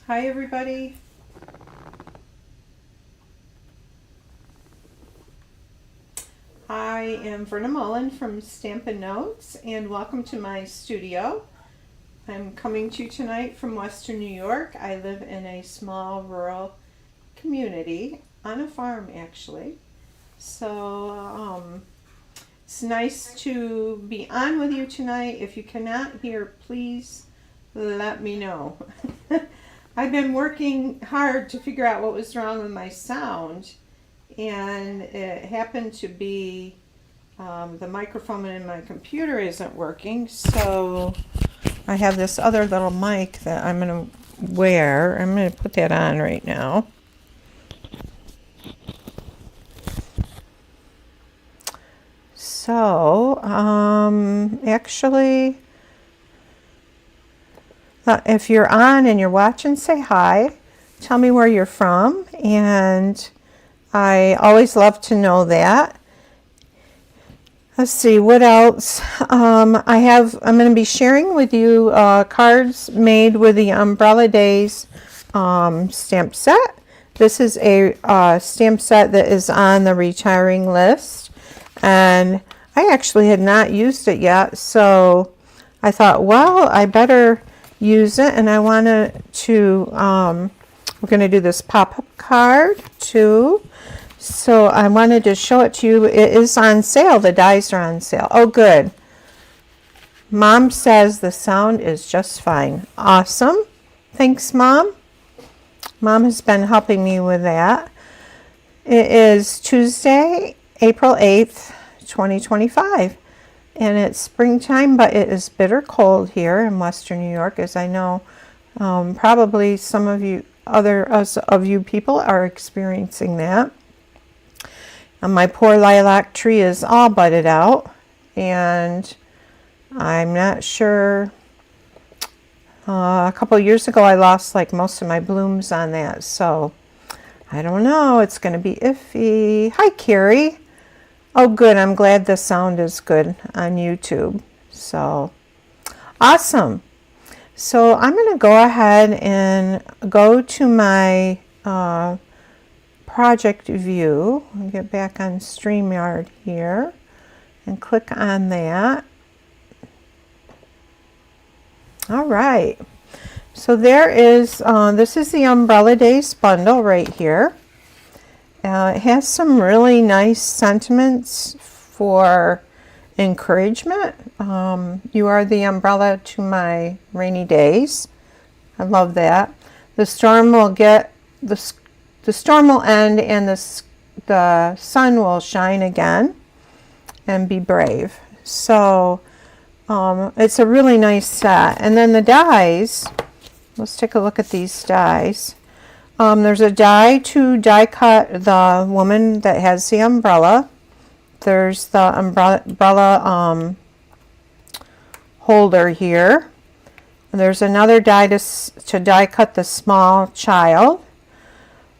Hi everybody. I am Verna Mullen from Stampin' Notes and welcome to my studio. I'm coming to you tonight from Western New York. I live in a small rural community on a farm actually. So it's nice to be on with you tonight. If you cannot hear, please let me know. I've been working hard to figure out what was wrong with my sound, and it happened to be the microphone in my computer isn't working, so I have this other little mic that I'm going to wear. I'm going to put that on right now. So, actually, if you're on and you're watching, say hi. Tell me where you're from, and I always love to know that. Let's see, what else? I'm going to be sharing with you cards made with the Umbrella Days stamp set. This is a stamp set that is on the retiring list, and I actually had not used it yet, so I thought, well, I better use it, and I wanted to, we're going to do this pop-up card too. So I wanted to show it to you. It is on sale. The dies are on sale. Oh, good. Mom says the sound is just fine. Awesome. Thanks, Mom. Mom has been helping me with that. It is Tuesday, April 8th, 2025. And it's springtime, but it is bitter cold here in Western New York, as I know probably some of you, of you people are experiencing that. And my poor lilac tree is all budded out, and I'm not sure. A couple of years ago I lost like most of my blooms on that, so I don't know. It's going to be iffy. Hi, Carrie. Oh, good. I'm glad the sound is good on YouTube. So awesome. So I'm going to go ahead and go to my project view. I'll get back on StreamYard here and click on that. All right. So there is, this is the Umbrella Days bundle right here. It has some really nice sentiments for encouragement. You are the umbrella to my rainy days. I love that. The storm will end, and the sun will shine again, and be brave. So it's a really nice set. And then the dies, let's take a look at these dies. There's a die to die cut the woman that has the umbrella. There's the umbrella holder here. And there's another die to die cut the small child.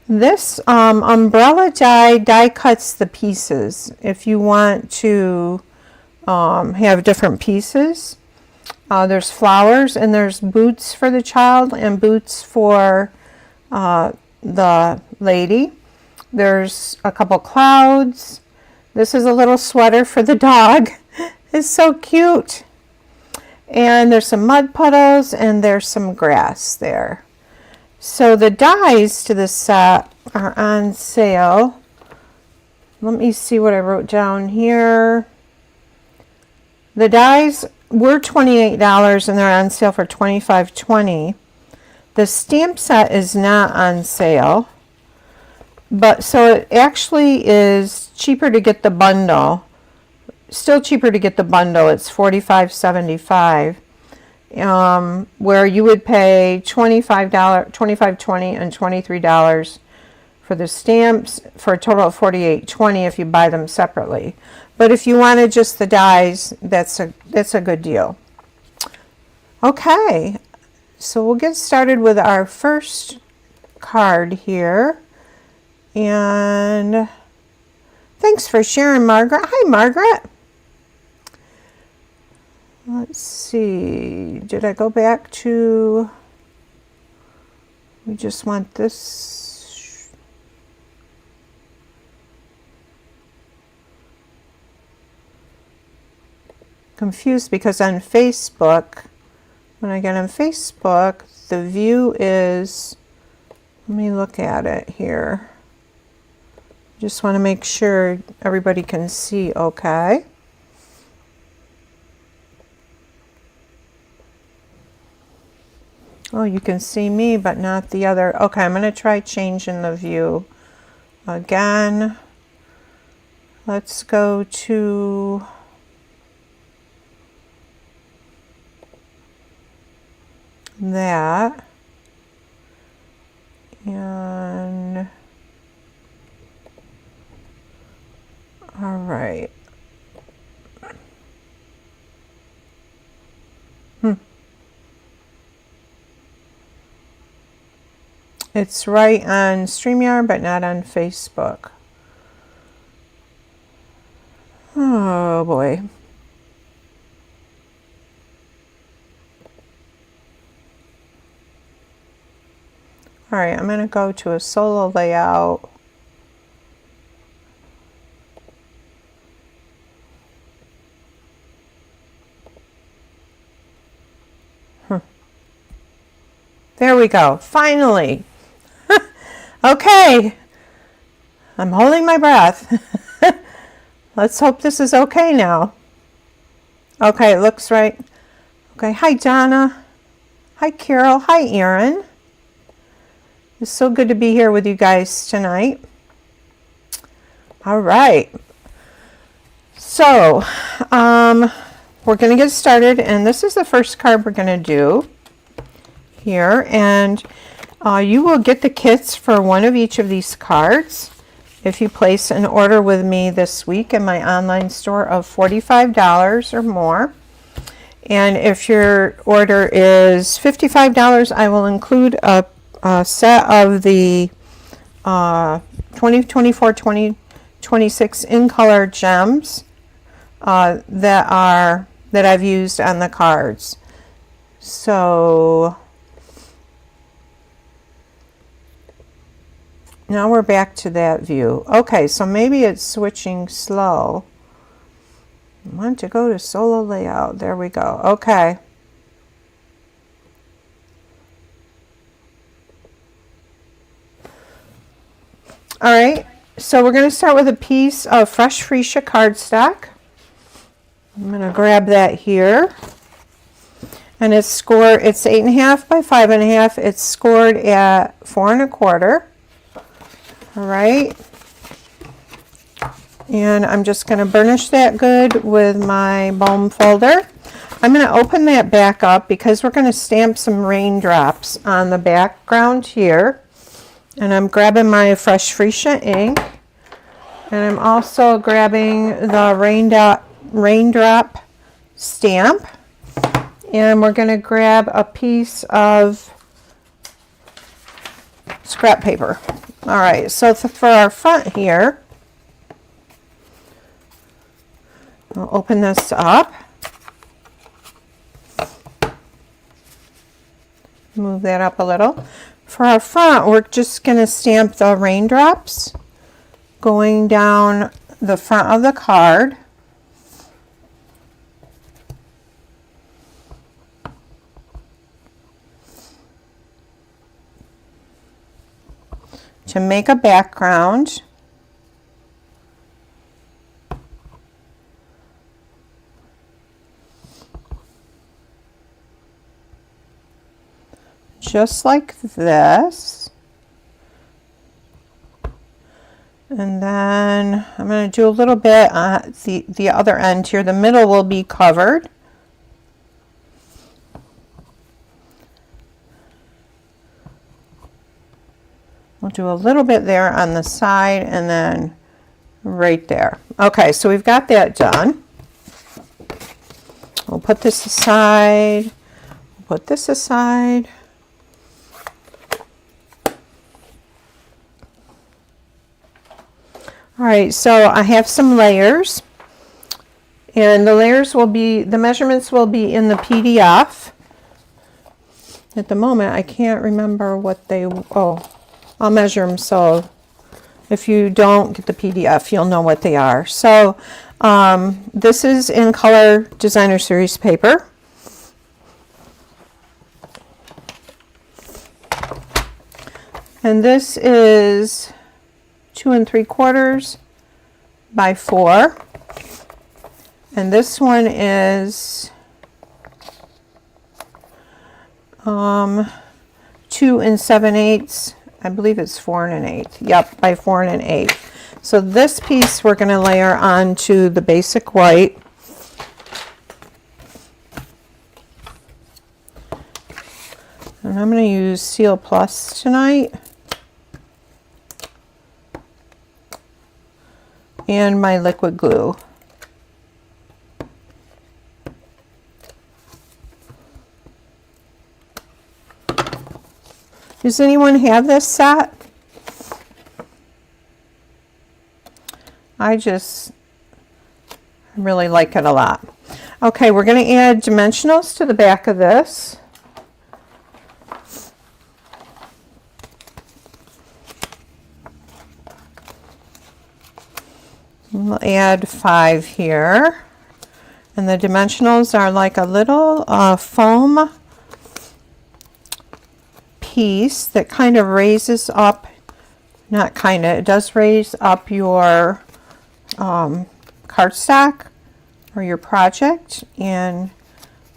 This umbrella die cuts the pieces. If you want to have different pieces, there's flowers, and there's boots for the child and boots for the lady. There's a couple clouds. This is a little sweater for the dog. It's so cute. And there's some mud puddles, and there's some grass there. So the dies to this set are on sale. Let me see what I wrote down here. The dies were $28, and they're on sale for $25.20. The stamp set is not on sale, but so it actually is cheaper to get the bundle. Still cheaper to get the bundle. It's $45.75. Where you would pay $25.20 and $23 for the stamps, for a total of $48.20 if you buy them separately. But if you wanted just the dies, that's a good deal. Okay, so we'll get started with our first card here. And thanks for sharing, Margaret. Hi, Margaret. Let's see, did I go back to We just want this. Confused because on Facebook, when I get on Facebook, the view is, let me look at it here. Just want to make sure everybody can see okay. Oh, you can see me, but not the other. Okay, I'm going to try changing the view again. Let's go to that. And all right. It's right on StreamYard, but not on Facebook. Oh boy. All right, I'm going to go to a solo layout. There we go. Finally. Okay. I'm holding my breath. Let's hope this is okay now. Okay, it looks right. Okay, hi Donna. Hi Carol. Hi Erin. It's so good to be here with you guys tonight. All right. So, we're going to get started, and this is the first card we're going to do here, and you will get the kits for one of each of these cards if you place an order with me this week in my online store of $45 or more. And if your order is $55, I will include a set of the 2024-2026 in color gems that I've used on the cards. So now we're back to that view. Okay, so maybe it's switching slow. I want to go to solo layout. There we go. Okay. All right, so we're going to start with a piece of fresh freesia cardstock. I'm going to grab that here. And it's scored, it's 8.5 by 5.5. It's scored at 4 1/4. All right. And I'm just going to burnish that good with my Bohm folder. I'm going to open that back up because we're going to stamp some raindrops on the background here. And I'm grabbing my fresh freesia ink. And I'm also grabbing the raindrop stamp. And we're going to grab a piece of scrap paper. All right, so for our front here, I'll open this up. Move that up a little. For our front, we're just going to stamp the raindrops going down the front of the card. To make a background. Just like this. And then I'm going to do a little bit on the other end here. The middle will be covered. We'll do a little bit there on the side and then right there. Okay, so we've got that done. We'll put this aside. Put this aside. All right, so I have some layers, and the layers will be, the measurements will be in the PDF. At the moment, I can't remember what they, oh, I'll measure them so if you don't get the PDF, you'll know what they are. So this is in color designer series paper. And this is 2 3/4 by 4. And this one is 2 7/8. I believe it's 4 1/8. Yep, by 4 1/8. So this piece we're going to layer onto the basic white. And I'm going to use Seal Plus tonight. And my liquid glue. Does anyone have this set? I really like it a lot. Okay, we're going to add dimensionals to the back of this. We'll add 5 here. And the dimensionals are like a little foam piece that kind of raises up, not kind of, it does raise up your cardstock or your project and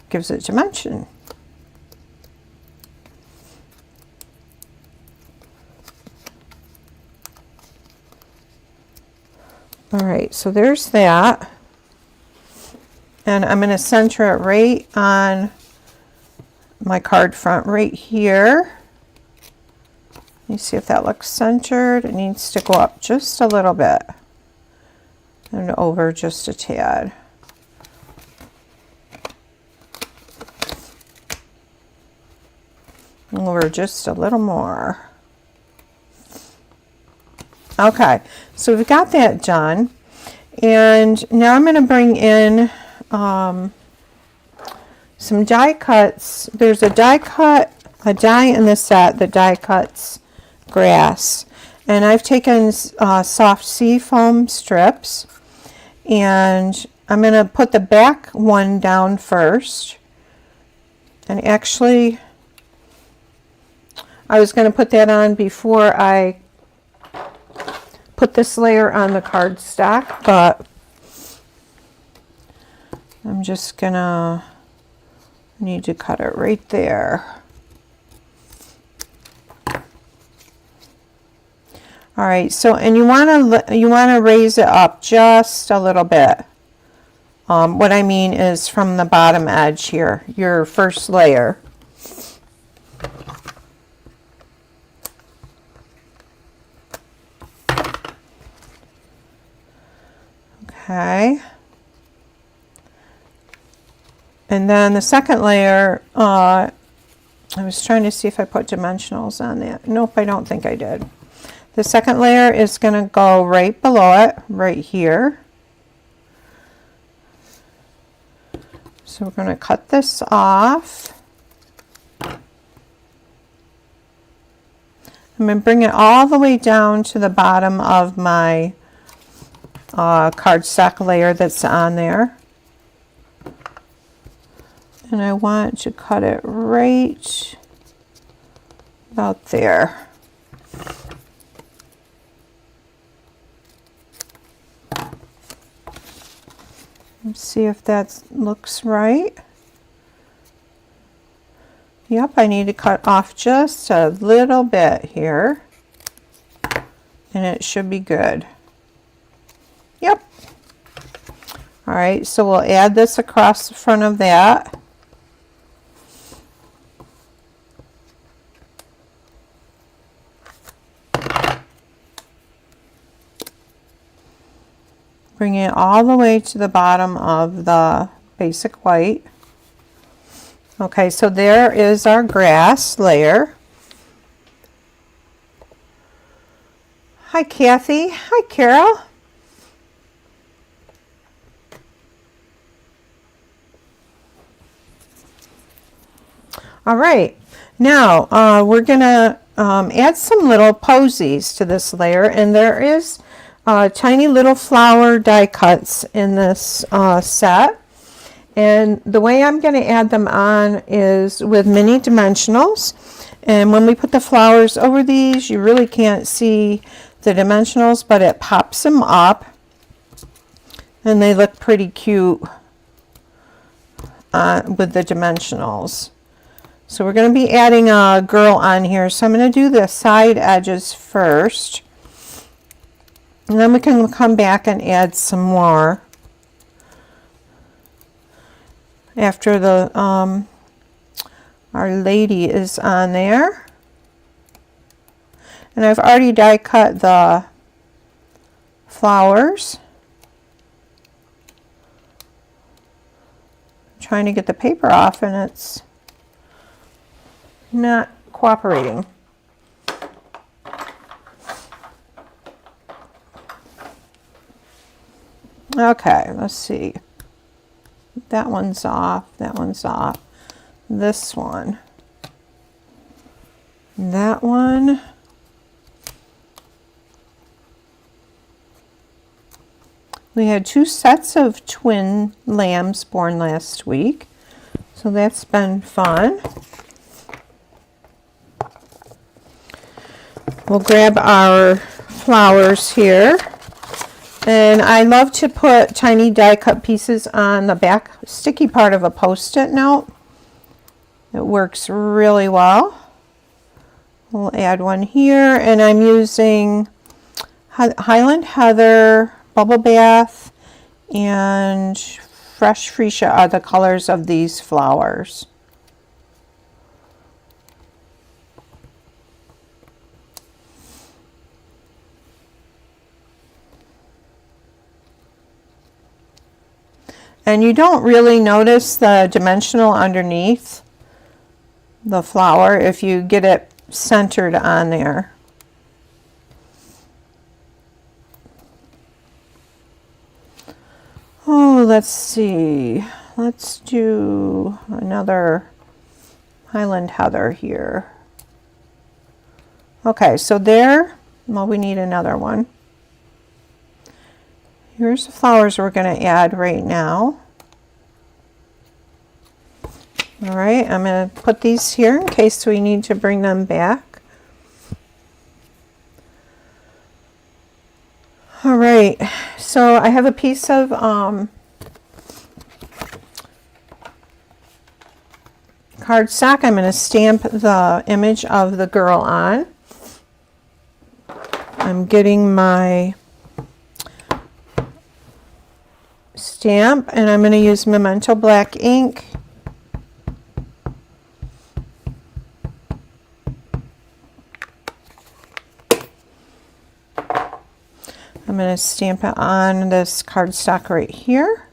gives it dimension. All right, so there's that. And I'm going to center it right on my card front right here. Let me see if that looks centered. It needs to go up just a little bit and over just a tad. Over just a little more. Okay, so we've got that done. And now I'm going to bring in some die cuts. There's a die in the set that die cuts grass. And I've taken soft sea foam strips. And I'm going to put the back one down first. And actually, I was going to put that on before I put this layer on the cardstock, but I'm just gonna need to cut it right there. All right, so and you want to raise it up just a little bit. What I mean is from the bottom edge here, your first layer. Okay. And then the second layer, I was trying to see if I put dimensionals on that. Nope, I don't think I did. The second layer is going to go right below it, right here. So we're going to cut this off. I'm going to bring it all the way down to the bottom of my cardstock layer that's on there. And I want to cut it right about there. Let's see if that looks right. Yep, I need to cut off just a little bit here. And it should be good. Yep. All right, so we'll add this across the front of that. Bring it all the way to the bottom of the basic white. Okay, so there is our grass layer. Hi, Kathy. Hi, Carol. All right, Now we're gonna add some little posies to this layer, and there is tiny little flower die cuts in this set. And the way I'm going to add them on is with mini dimensionals. And when we put the flowers over these, you really can't see the dimensionals, but it pops them up. And they look pretty cute with the dimensionals. So we're going to be adding a girl on here. So I'm going to do the side edges first. And then we can come back and add some more after the Our Lady is on there. And I've already die cut the flowers. I'm trying to get the paper off and it's not cooperating. Okay, let's see. That one's off, that one's off. This one. That one. We had 2 sets of twin lambs born last week, so that's been fun. We'll grab our flowers here. And I love to put tiny die cut pieces on the back sticky part of a Post-it note. It works really well. We'll add one here, and I'm using Highland Heather, Bubble Bath, and Fresh Freesia are the colors of these flowers. And you don't really notice the dimensional underneath the flower if you get it centered on there. Oh, let's see. Let's do another Highland Heather here. Okay, so there, well, we need another one. Here's the flowers we're going to add right now. All right, I'm going to put these here in case we need to bring them back. All right, so I have a piece of cardstock. I'm going to stamp the image of the girl on. I'm getting my stamp, and I'm going to use Memento black ink. I'm going to stamp it on this cardstock right here.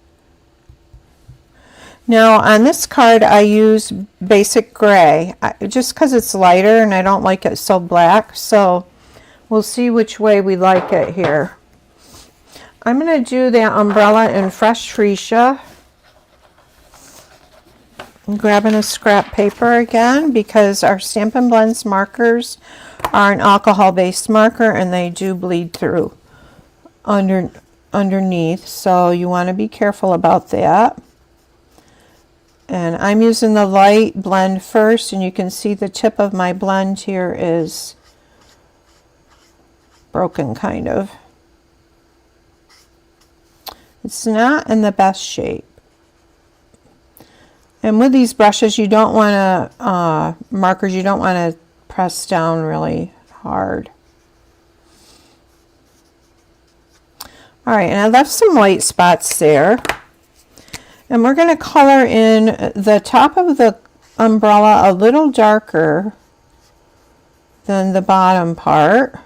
Now on this card I use basic gray just because it's lighter and I don't like it so black, so we'll see which way we like it here. I'm going to do that umbrella in Fresh Freesia. I'm grabbing a scrap paper again because our Stampin' Blends markers are an alcohol-based marker and they do bleed through underneath, so you want to be careful about that. And I'm using the light blend first, and you can see the tip of my blend here is broken kind of. It's not in the best shape. And with these brushes, you don't want to, markers, you don't want to press down really hard. All right, and I left some white spots there. And we're going to color in the top of the umbrella a little darker than the bottom part.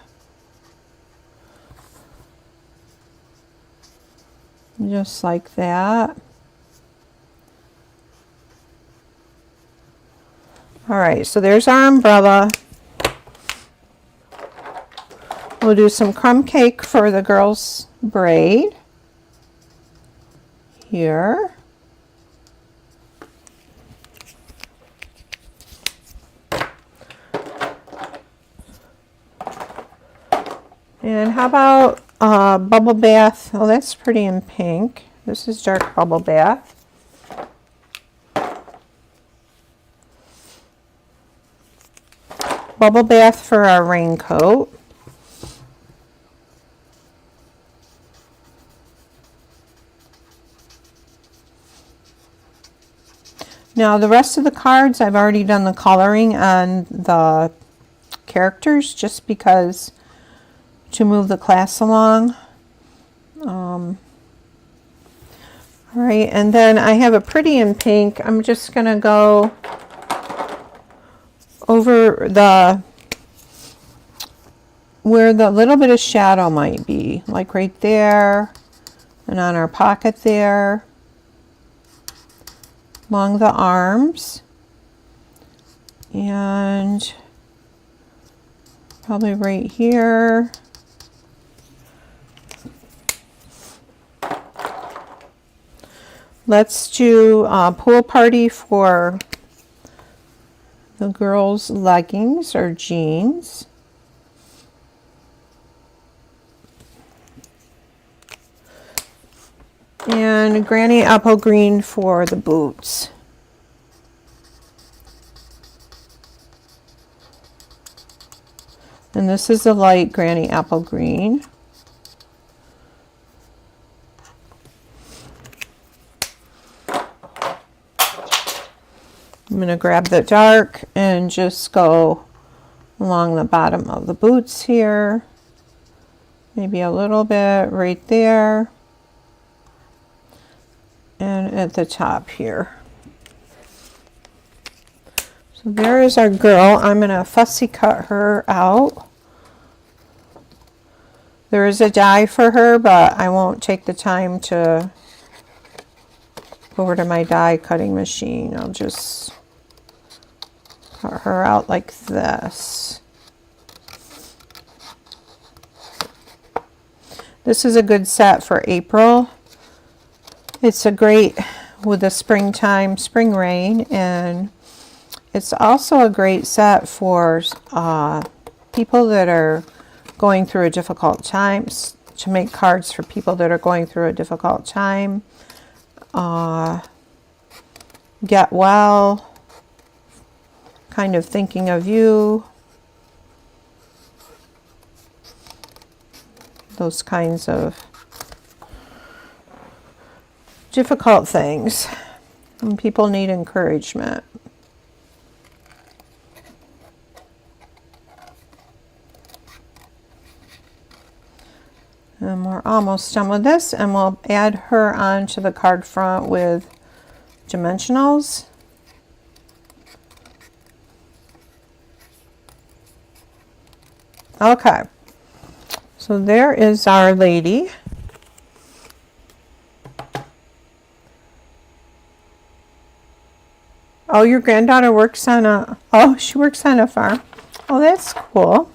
Just like that. All right, so there's our umbrella. We'll do some crumb cake for the girl's braid here. And how about bubble bath? Oh, that's pretty in pink. This is dark bubble bath. Bubble bath for our raincoat. Now the rest of the cards, I've already done the coloring on the characters just because to move the class along. All right, and then I have a pretty in pink. I'm just going to go over where the little bit of shadow might be, like right there and on our pocket there, along the arms, and probably right here. Let's do a pool party for the girls' leggings or jeans. And Granny Apple Green for the boots. And this is a light Granny Apple Green. I'm going to grab the dark and just go along the bottom of the boots here. Maybe a little bit right there. And at the top here. So there is our girl. I'm going to fussy cut her out. There is a die for her, but I won't take the time to go over to my die cutting machine. I'll just cut her out like this. This is a good set for April. It's a great with the springtime, spring rain, and it's also a great set for people that are going through a difficult time, to make cards for people that are going through a difficult time. Get well, kind of thinking of you. Those kinds of difficult things, and people need encouragement. And we're almost done with this, and we'll add her onto the card front with dimensionals. Okay, so there is our lady. Oh, your granddaughter works on she works on a farm. Oh, that's cool.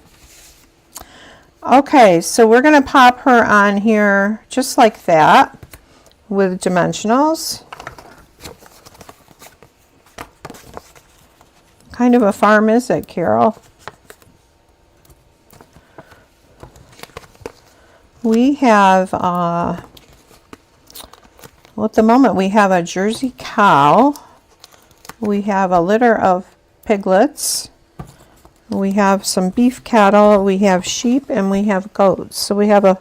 Okay, so we're going to pop her on here just like that with dimensionals. What kind of a farm is it, Carol? We have, well, at the moment we have a Jersey cow. We have a litter of piglets. We have some beef cattle. We have sheep, and we have goats. So we have a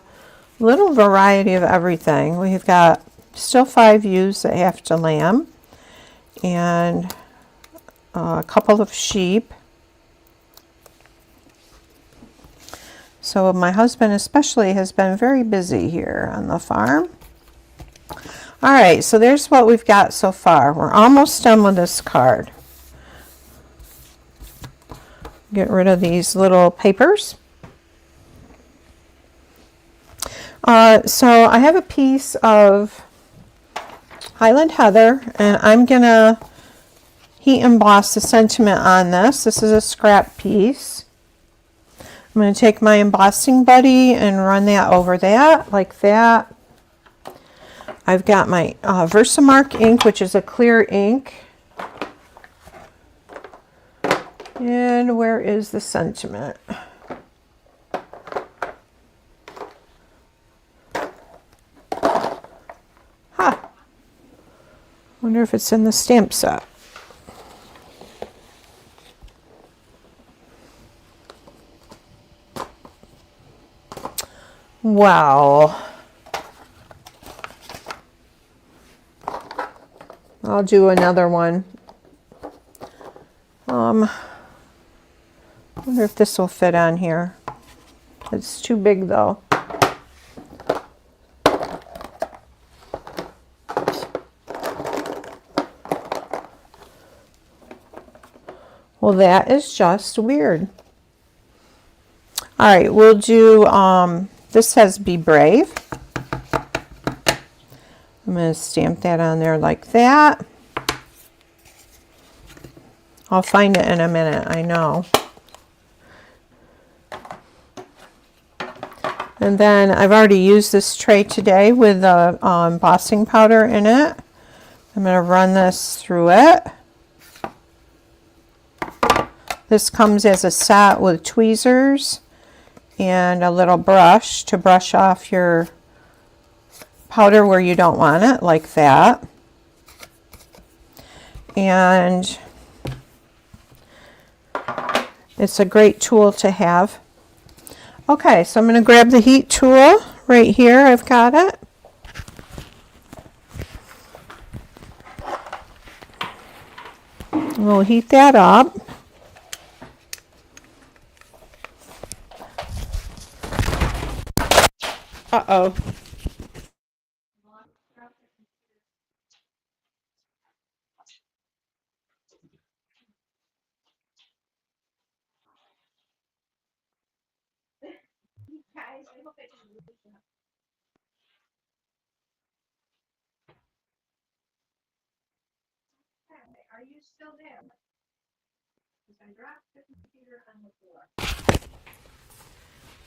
little variety of everything. We've got still 5 ewes that have to lamb, and a couple of sheep. So my husband especially has been very busy here on the farm. All right, so there's what we've got so far. We're almost done with this card. Get rid of these little papers. So I have a piece of Highland Heather, and I'm going to heat emboss the sentiment on this. This is a scrap piece. I'm going to take my embossing buddy and run that over that, like that. I've got my Versamark ink, which is a clear ink. And where is the sentiment? Wonder if it's in the stamp set. Wow. I'll do another one. Wonder if this will fit on here. It's too big though. Well, that is just weird. All right, we'll do, this says Be Brave. I'm going to stamp that on there like that. I'll find it in a minute, I know. And then I've already used this tray today with the embossing powder in it. I'm going to run this through it. This comes as a set with tweezers and a little brush to brush off your powder where you don't want it, like that. And it's a great tool to have. Okay, so I'm going to grab the heat tool right here. I've got it. We'll heat that up. Uh-oh. Are you still there? Because I dropped the computer on the floor.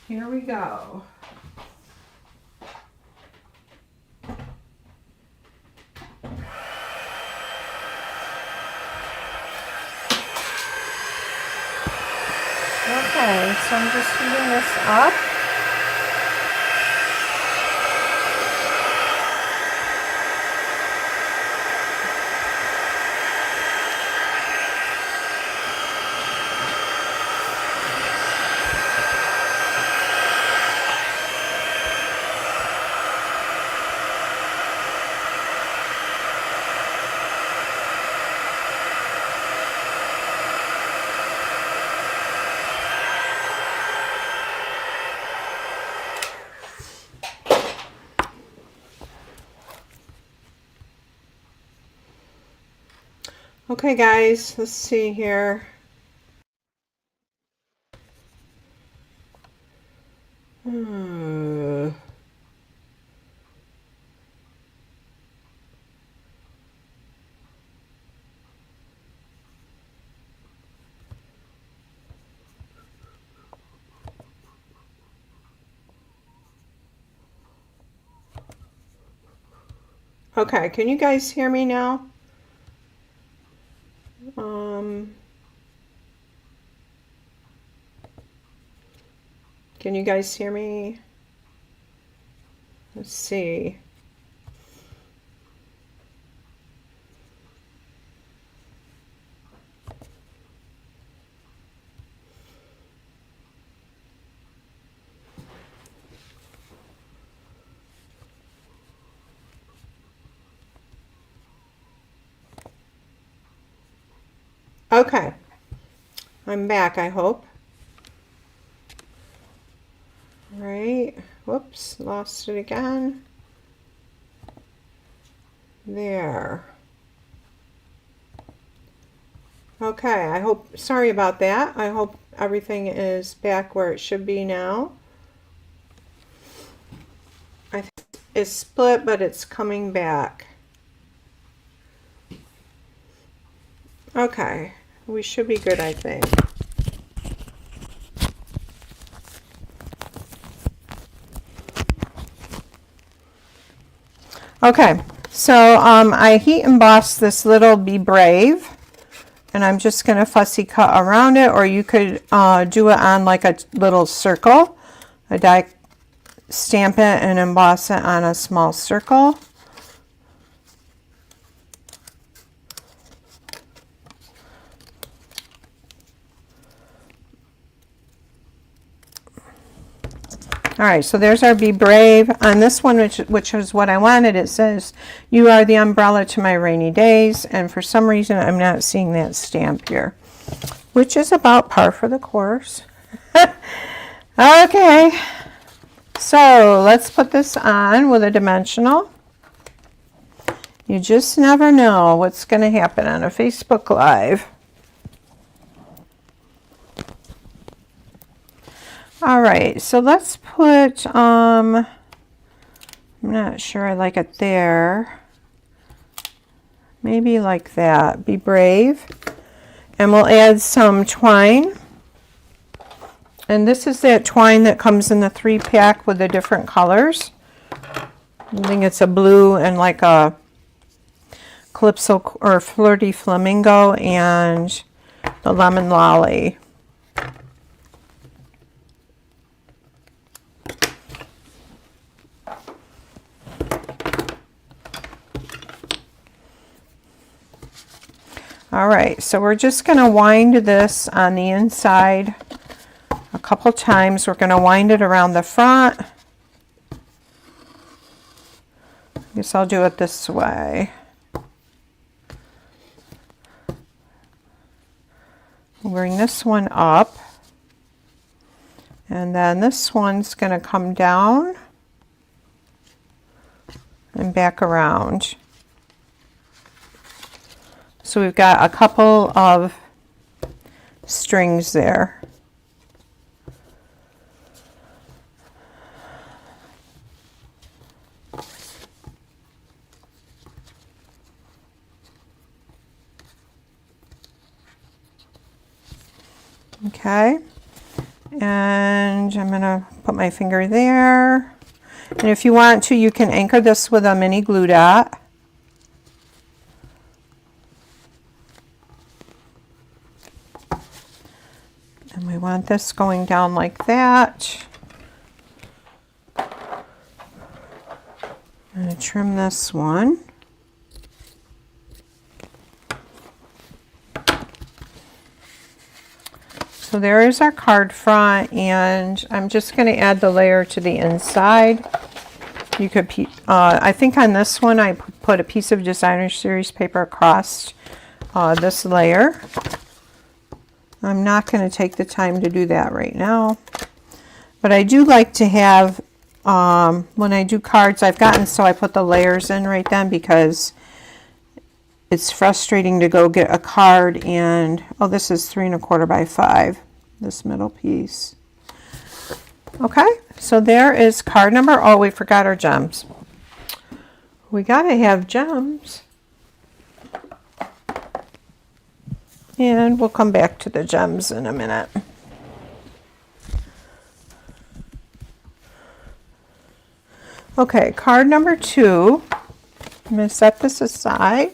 Here we go. Okay, so I'm just heating this up. Okay guys, let's see here. Okay, can you guys hear me now? Can you guys hear me? Let's see. Okay, I'm back, I hope. All right, whoops, lost it again. There. Okay, I hope, sorry about that. I hope everything is back where it should be now. I think it's split, but it's coming back. Okay, we should be good, I think. Okay, so I heat embossed this little Be Brave, and I'm just going to fussy cut around it, or you could do it on like a little circle. Stamp it and emboss it on a small circle. All right, so there's our Be Brave. On this one, which is what I wanted, it says, "You are the umbrella to my rainy days." And for some reason, I'm not seeing that stamp here, which is about par for the course. Okay, so let's put this on with a dimensional. You just never know what's going to happen on a Facebook Live. All right, so let's put, I'm not sure I like it there. Maybe like that. Be Brave. And we'll add some twine. And this is that twine that comes in the 3-pack with the different colors. I think it's a blue and like a Calypso or Flirty Flamingo and the Lemon Lolly. All right, so we're just going to wind this on the inside a couple times. We're going to wind it around the front. I guess I'll do it this way. Bring this one up. And then this one's going to come down and back around. So we've got a couple of strings there. Okay, and I'm going to put my finger there. And if you want to, you can anchor this with a mini glue dot. And we want this going down like that. I'm going to trim this one. So there is our card front, and I'm just going to add the layer to the inside. You could, I think on this one I put a piece of Designer Series paper across this layer. I'm not going to take the time to do that right now. But I do like to have, when I do cards, I've gotten so I put the layers in right then because it's frustrating to go get a card and, oh, this is 3 1/4 by 5, this middle piece. Okay, so there is card number, oh, we forgot our gems. We got to have gems. And we'll come back to the gems in a minute. Okay, card number 2. I'm going to set this aside.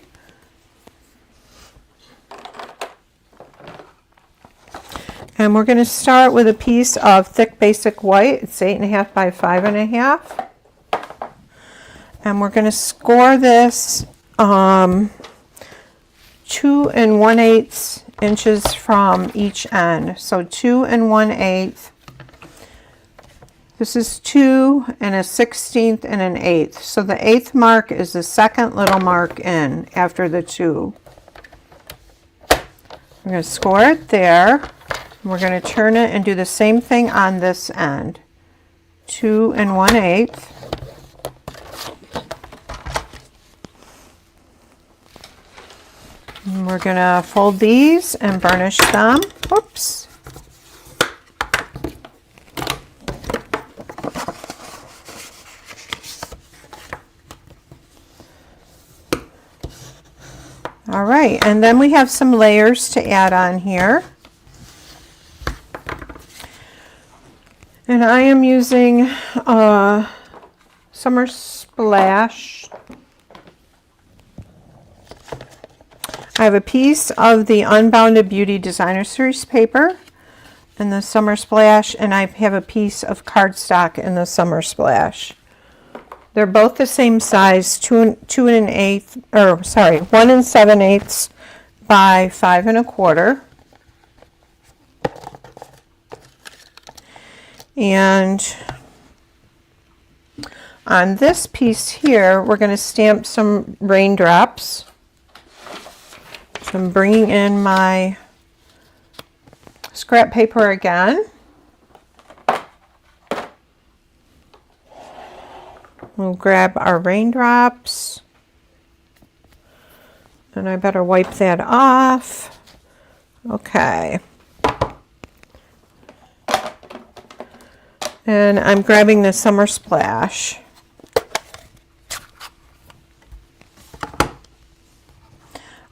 And we're going to start with a piece of thick basic white. It's 8.5 by 5.5. And we're going to score this 2 1/8 inches from each end. So 2 1/8. This is 2 1/16 and 1/8. So the 8th mark is the second little mark in after the 2. We're going to score it there. We're going to turn it and do the same thing on this end. 2 1/8. And we're going to fold these and burnish them. Whoops. All right, and then we have some layers to add on here. And I am using Summer Splash. I have a piece of the Unbounded Beauty Designer Series paper in the Summer Splash, and I have a piece of cardstock in the Summer Splash. They're both the same size, 1 7/8 by 5 1/4. And on this piece here, we're going to stamp some raindrops. So I'm bringing in my scrap paper again. We'll grab our raindrops. And I better wipe that off. Okay. And I'm grabbing the Summer Splash.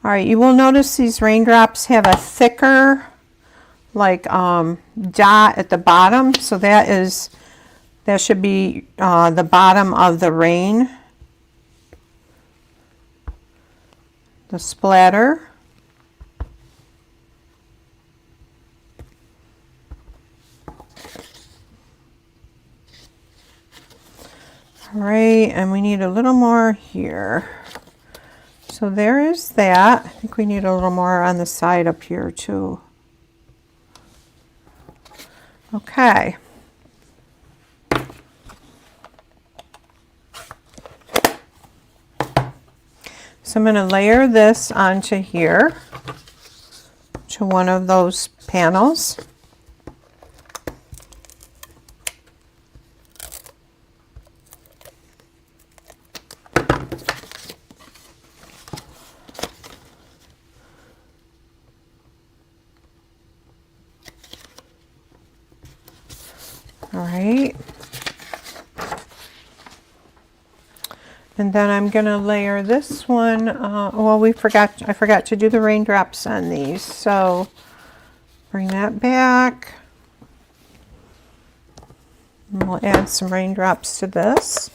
All right, you will notice these raindrops have a thicker dot at the bottom. So that should be the bottom of the rain. The splatter. All right, and we need a little more here. So there is that. I think we need a little more on the side up here too. Okay. So I'm going to layer this onto here, to one of those panels. All right. And then I'm going to layer this one. Well, I forgot to do the raindrops on these. So bring that back. And we'll add some raindrops to this.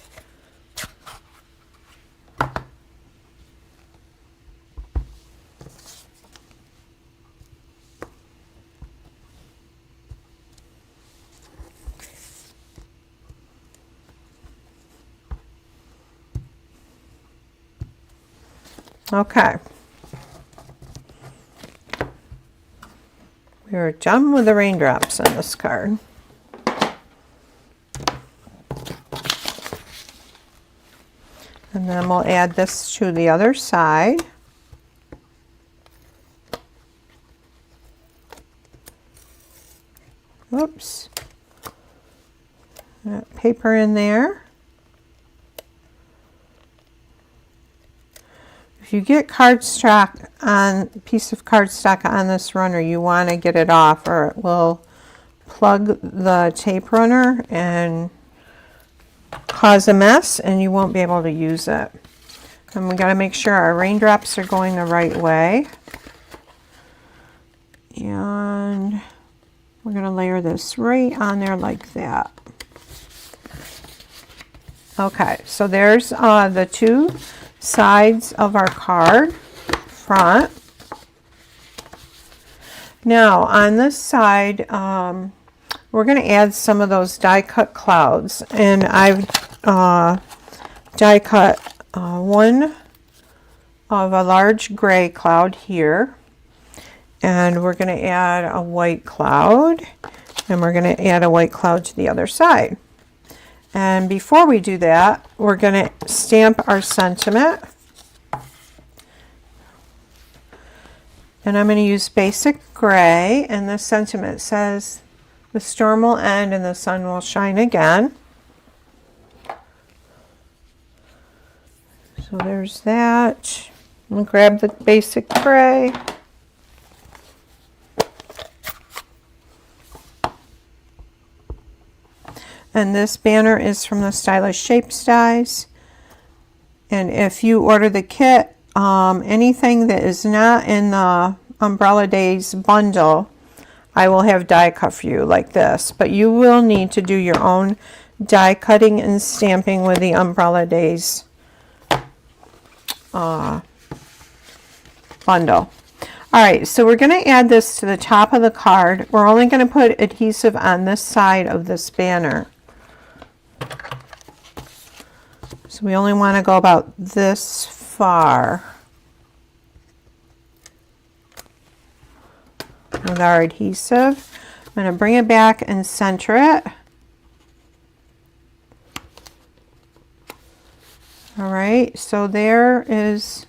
Okay. We're done with the raindrops on this card. And then we'll add this to the other side. Oops. That paper in there. If you get piece of cardstock on this runner, you want to get it off or it will plug the tape runner and cause a mess and you won't be able to use it. And we got to make sure our raindrops are going the right way. And we're going to layer this right on there like that. Okay, so there's the two sides of our card, front. Now on this side, we're going to add some of those die cut clouds, and I've die cut one of a large gray cloud here, and we're going to add a white cloud, and we're going to add a white cloud to the other side. And before we do that, we're going to stamp our sentiment. And I'm going to use basic gray, and the sentiment says, "The storm will end and the sun will shine again." So there's that. I'm going to grab the basic gray. And this banner is from the Stylish Shapes dies. And if you order the kit, anything that is not in the Umbrella Days bundle, I will have die cut for you like this. But you will need to do your own die cutting and stamping with the Umbrella Days bundle. All right, so we're going to add this to the top of the card. We're only going to put adhesive on this side of this banner. So we only want to go about this far with our adhesive. I'm going to bring it back and center it. All right, so there is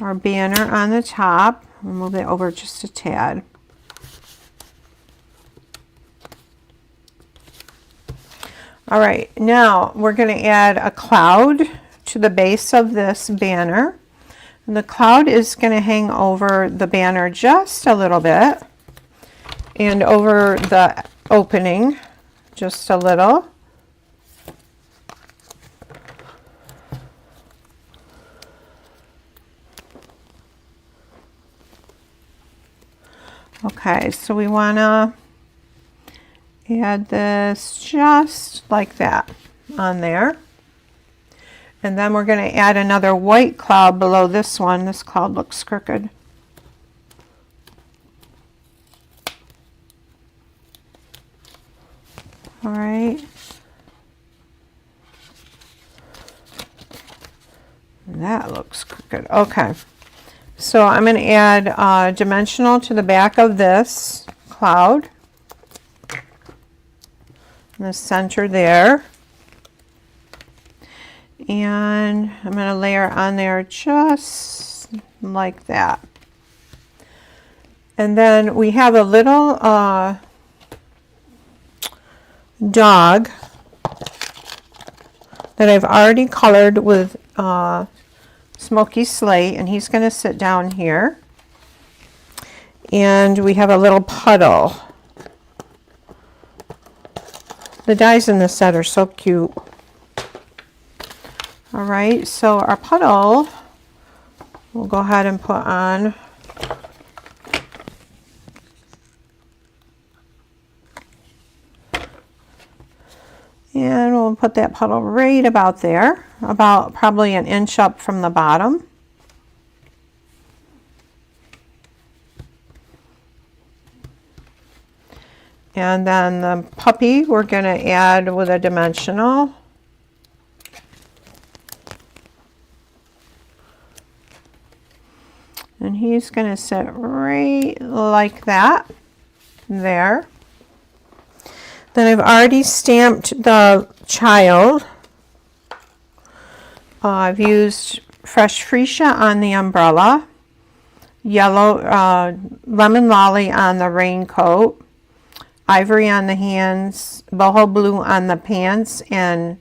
our banner on the top. We'll move it over just a tad. All right, now we're going to add a cloud to the base of this banner. And the cloud is going to hang over the banner just a little bit and over the opening just a little. Okay, so we want to add this just like that on there. And then we're going to add another white cloud below this one. This cloud looks crooked. All right. That looks crooked. Okay. So I'm going to add dimensional to the back of this cloud. In the center there. And I'm going to layer on there just like that. And then we have a little dog that I've already colored with Smoky Slate, and he's going to sit down here. And we have a little puddle. The dies in this set are so cute. All right, so our puddle, we'll go ahead and put on and we'll put that puddle right about there, about probably an inch up from the bottom. And then the puppy we're going to add with a dimensional. And he's going to sit right like that there. Then I've already stamped the child. I've used fresh freesia on the umbrella, yellow lemon lolly on the raincoat, ivory on the hands, boho blue on the pants, and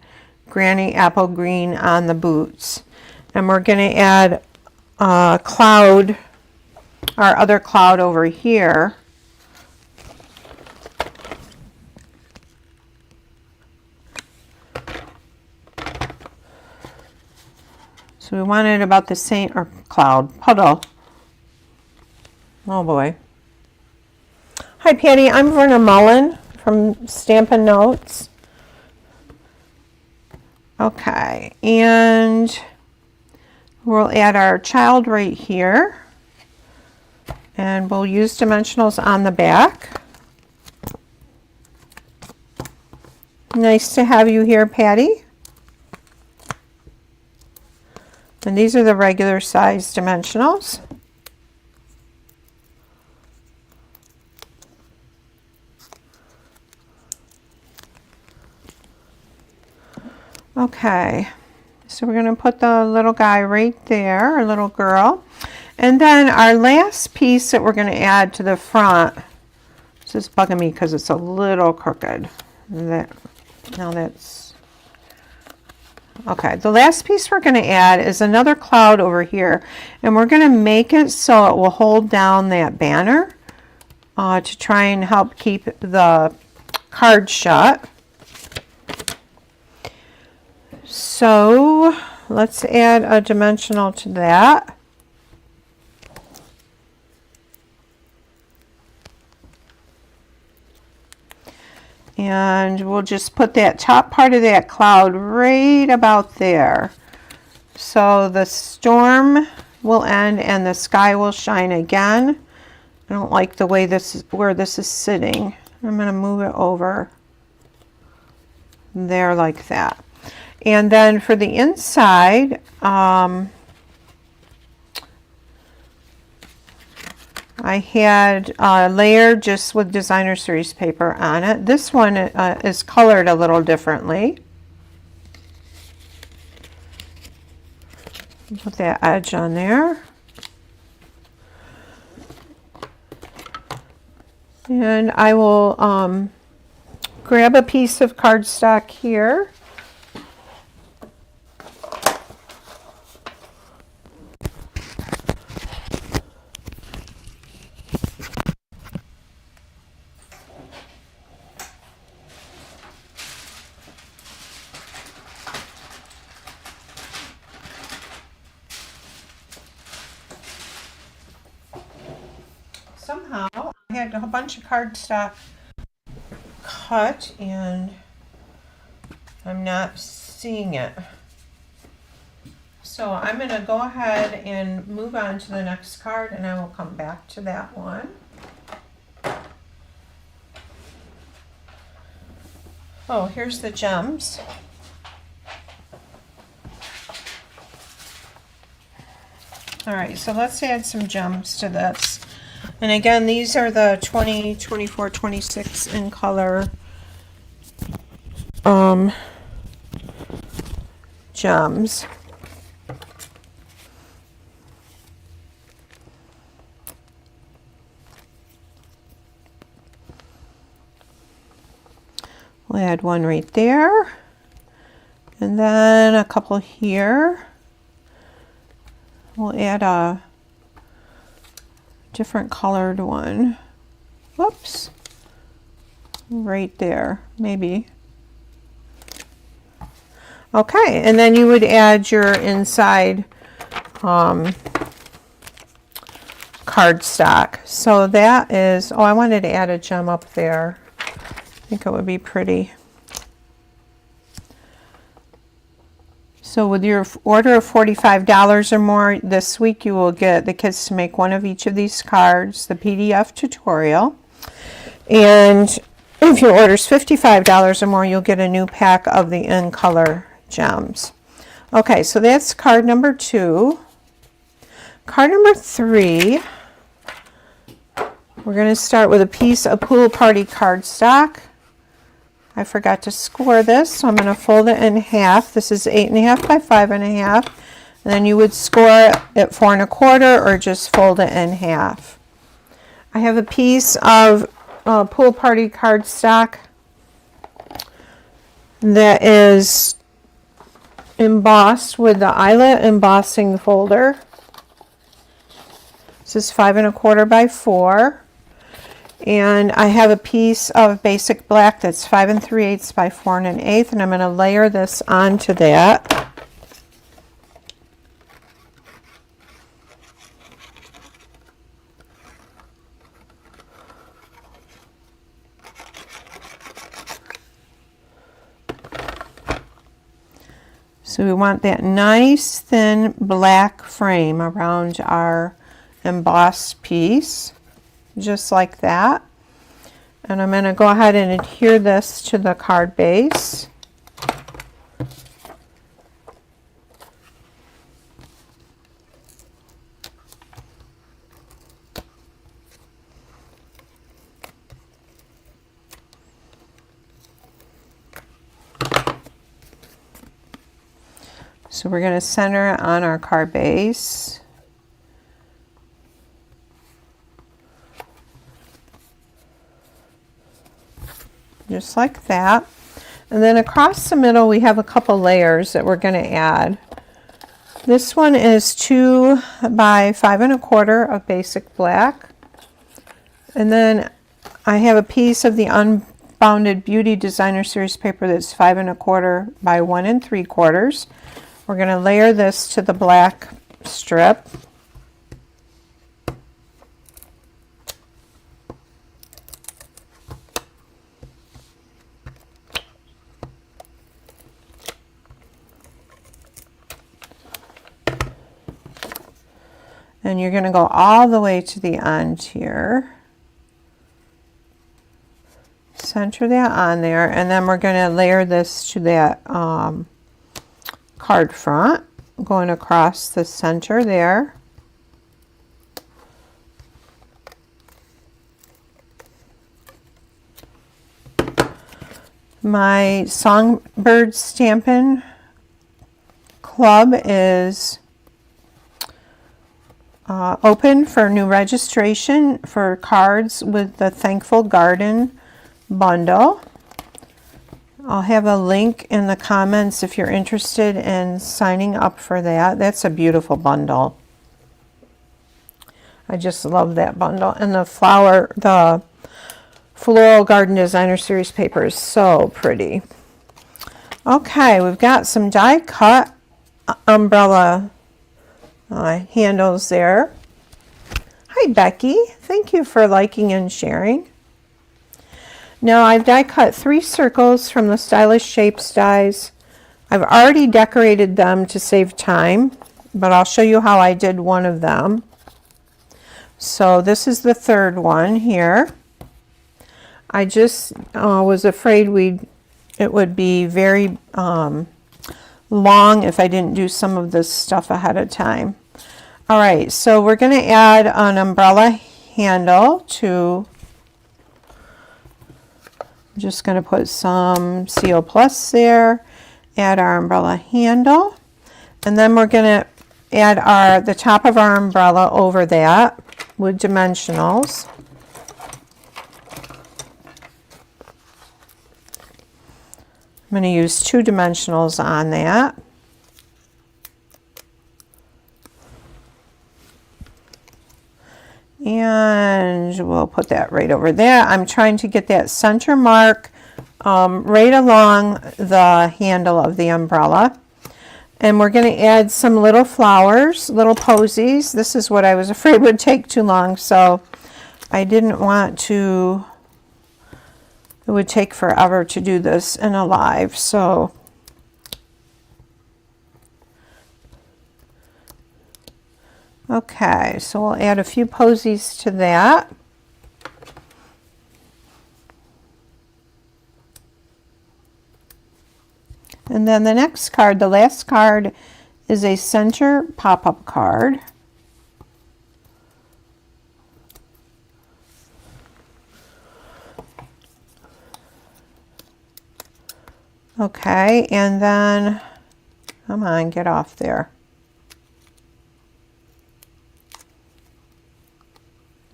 granny apple green on the boots. And we're going to add cloud, our other cloud over here. So we wanted about the same, or cloud, puddle. Oh boy. Hi Patty, I'm Verna Mullen from Stampin' Notes. Okay, and we'll add our child right here, and we'll use dimensionals on the back. Nice to have you here, Patty. And these are the regular size dimensionals. Okay. So we're going to put the little guy right there, our little girl. And then our last piece that we're going to add to the front, this is bugging me because it's a little crooked. Now that's, okay, the last piece we're going to add is another cloud over here. And we're going to make it so it will hold down that banner to try and help keep the card shut. So let's add a dimensional to that. And we'll just put that top part of that cloud right about there. So the storm will end and the sky will shine again. I don't like the way this is, where this is sitting. I'm going to move it over there like that. And then for the inside, I had a layer just with designer series paper on it. This one is colored a little differently. Put that edge on there. And I will grab a piece of cardstock here. Somehow I had a bunch of cardstock cut and I'm not seeing it. So I'm going to go ahead and move on to the next card, and I will come back to that one. Oh, here's the gems. All right, so let's add some gems to this. And again, these are the 20, 24, 26 in color gems. We'll add one right there, and then a couple here. We'll add a different colored one. Whoops. Right there, maybe. Okay, and then you would add your inside cardstock. So that is, oh, I wanted to add a gem up there. I think it would be pretty. So with your order of $45 or more this week, you will get the kids to make one of each of these cards, the PDF tutorial. And if your order is $55 or more, you'll get a new pack of the in color gems. Okay, so that's card number 2. Card number 3, we're going to start with a piece of Pool Party cardstock. I forgot to score this, so I'm going to fold it in half. This is 8.5 by 5.5. And then you would score it at 4 1/4 or just fold it in half. I have a piece of Pool Party cardstock that is embossed with the eyelet embossing folder. This is 5 1/4 by 4. And I have a piece of basic black that's 5 3/8 by 4 1/8, and I'm going to layer this onto that. So we want that nice thin black frame around our embossed piece, just like that. And I'm going to go ahead and adhere this to the card base. So we're going to center it on our card base. Just like that. And then across the middle we have a couple layers that we're going to add. This one is 2 by 5 1/4 of basic black. And then I have a piece of the Unbounded Beauty Designer Series paper that's 5 1/4 by 1 3/4. We're going to layer this to the black strip. And you're going to go all the way to the end here. Center that on there, and then we're going to layer this to that card front, going across the center there. My Songbird Stampin' Club is open for new registration for cards with the Thankful Garden bundle. I'll have a link in the comments if you're interested in signing up for that. That's a beautiful bundle. I just love that bundle. And the Floral Garden Designer Series paper is so pretty. Okay, we've got some die cut umbrella handles there. Hi Becky, thank you for liking and sharing. Now I've die cut 3 circles from the Stylish Shapes dies. I've already decorated them to save time, but I'll show you how I did one of them. So this is the third one here. I just was afraid it would be very long if I didn't do some of this stuff ahead of time. All right, so we're going to add an umbrella handle to, I'm just going to put some CO Plus there, add our umbrella handle, and then we're going to add the top of our umbrella over that with dimensionals. I'm going to use 2 dimensionals on that. And we'll put that right over there. I'm trying to get that center mark right along the handle of the umbrella. And we're going to add some little flowers, little posies. This is what I was afraid would take too long, so I didn't want to. It would take forever to do this in a live, so okay, so we'll add a few posies to that. And then the next card, the last card, is a center pop-up card. Okay, and then, come on, get off there.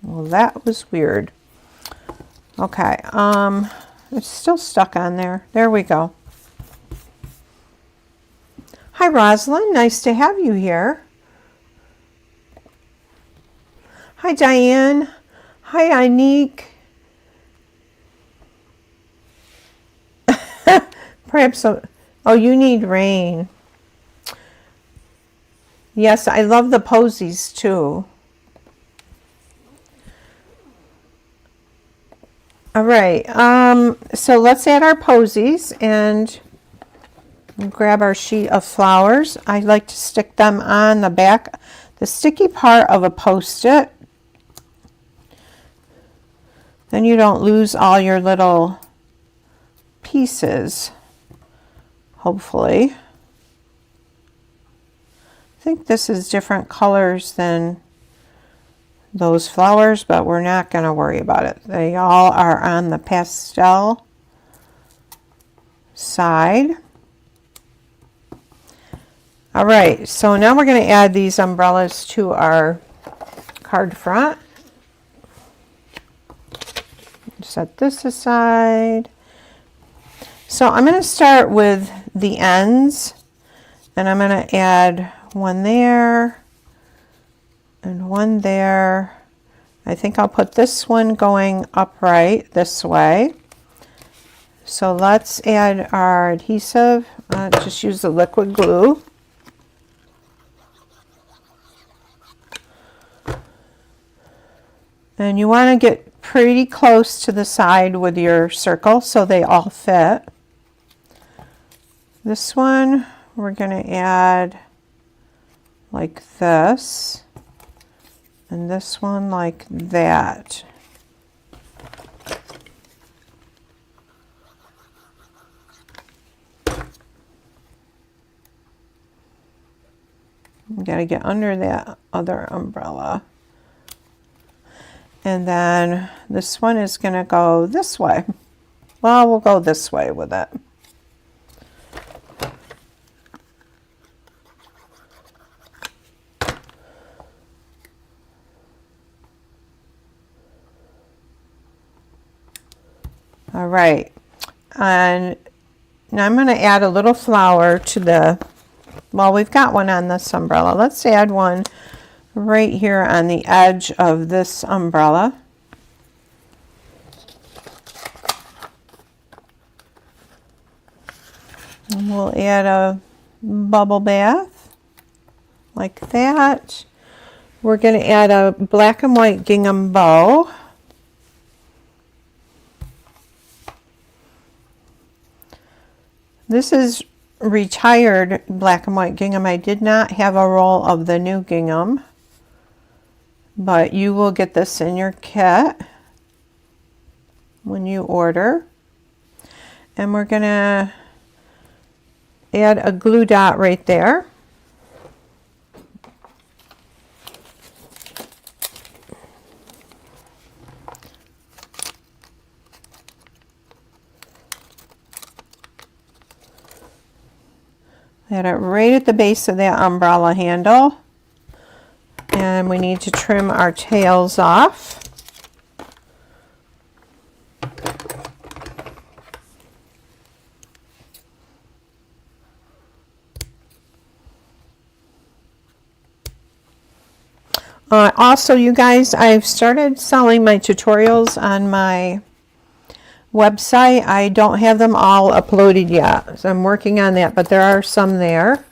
Well, that was weird. Okay, it's still stuck on there. There we go. Hi, Rosalind. Nice to have you here. Hi, Diane. Hi, Inique. Perhaps, oh, you need rain. Yes, I love the posies too. All right, so let's add our posies and grab our sheet of flowers. I like to stick them on the back, the sticky part of a Post-it. Then you don't lose all your little pieces, hopefully. I think this is different colors than those flowers, but we're not going to worry about it. They all are on the pastel side. All right, so now we're going to add these umbrellas to our card front. Set this aside. So I'm going to start with the ends, and I'm going to add one there and one there. I think I'll put this one going upright this way. So let's add our adhesive. Just use the liquid glue. And you want to get pretty close to the side with your circle so they all fit. This one we're going to add like this, and this one like that. You got to get under that other umbrella. And then this one is going to go this way. Well, we'll go this way with it. All right, and now I'm going to add a little flower to the, well, we've got one on this umbrella. Let's add one right here on the edge of this umbrella. And we'll add a bubble bath like that. We're going to add a black and white gingham bow. This is retired black and white gingham. I did not have a roll of the new gingham, but you will get this in your kit when you order. And we're going to add a glue dot right there. Add it right at the base of that umbrella handle. And we need to trim our tails off. Also, you guys, I've started selling my tutorials on my website. I don't have them all uploaded yet, so I'm working on that, but there are some there.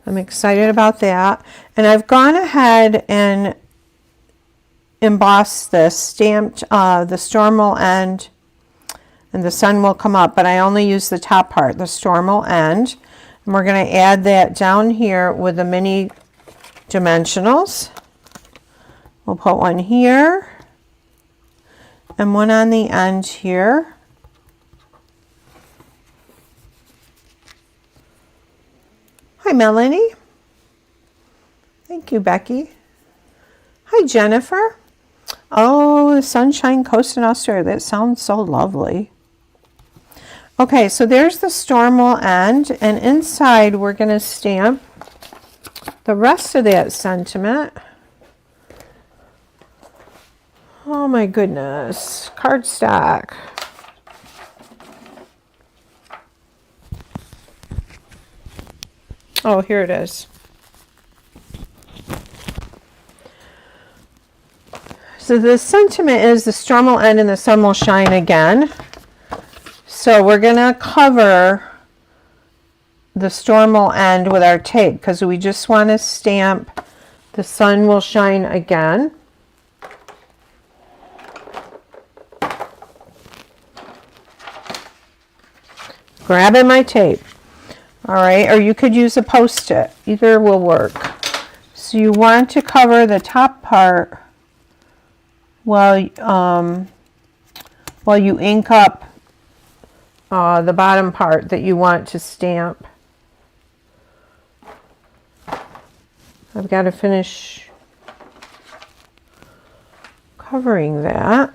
I'm excited about that. And I've gone ahead and embossed this, stamped the storm will end and the sun will come up, but I only use the top part, the storm will end. And we're going to add that down here with the mini dimensionals. We'll put one here and one on the end here. Hi, Melanie. Thank you, Becky. Hi, Jennifer. Oh, the Sunshine Coast in Australia. That sounds so lovely. Okay, so there's the storm will end, and inside we're going to stamp the rest of that sentiment. Oh my goodness, cardstock. Oh, here it is. So the sentiment is the storm will end and the sun will shine again. So we're going to cover the storm will end with our tape because we just want to stamp the sun will shine again. Grabbing my tape. All right, or you could use a Post-it. Either will work. So you want to cover the top part while you ink up the bottom part that you want to stamp. I've got to finish covering that.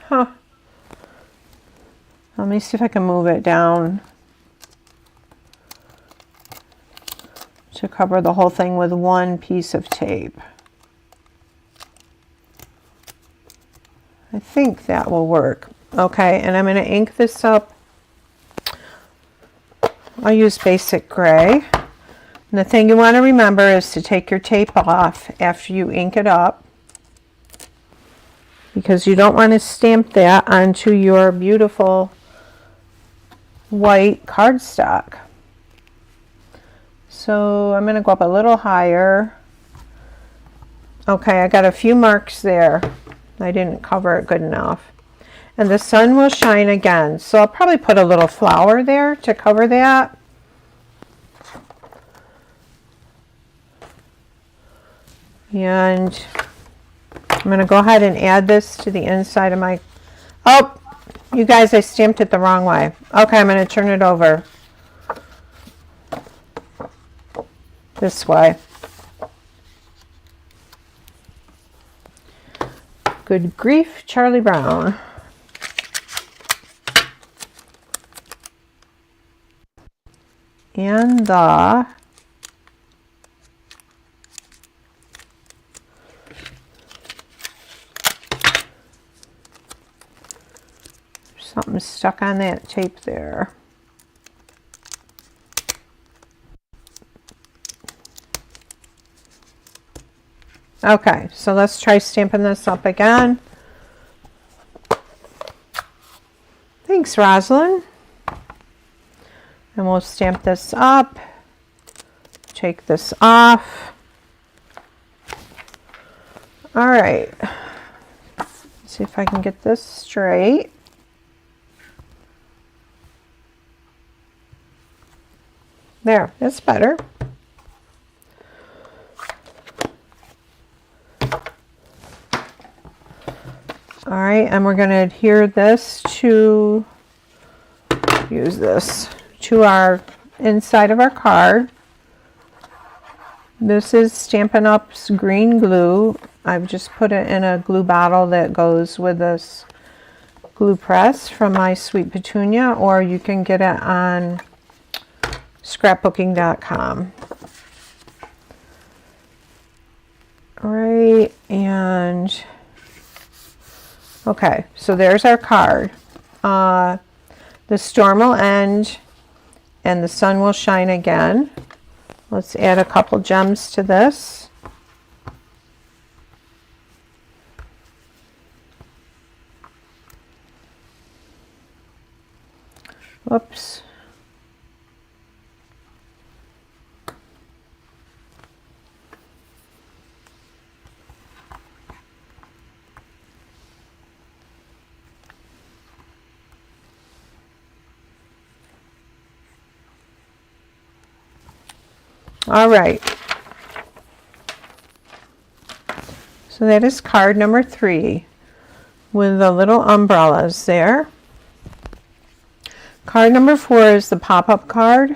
Huh. Let me see if I can move it down to cover the whole thing with one piece of tape. I think that will work. Okay, and I'm going to ink this up. I'll use basic gray. And the thing you want to remember is to take your tape off after you ink it up, because you don't want to stamp that onto your beautiful white cardstock. So I'm going to go up a little higher. Okay, I got a few marks there. I didn't cover it good enough. And the sun will shine again. So I'll probably put a little flower there to cover that. And I'm going to go ahead and add this to the inside of my... Oh, you guys, I stamped it the wrong way. Okay, I'm going to turn it over this way. Good grief, Charlie Brown. And the Something's stuck on that tape there. Okay, so let's try stamping this up again. Thanks, Rosalind. And we'll stamp this up. Take this off. All right. Let's see if I can get this straight. There, that's better. All right, and we're going to adhere this to, use this, to our inside of our card. This is Stampin' Up's green glue. I've just put it in a glue bottle that goes with this glue press from My Sweet Petunia, or you can get it on scrapbooking.com. All right, and okay, so there's our card. The storm will end and the sun will shine again. Let's add a couple gems to this. Whoops. All right, so that is card number 3 with the little umbrellas there. Card number 4 is the pop-up card.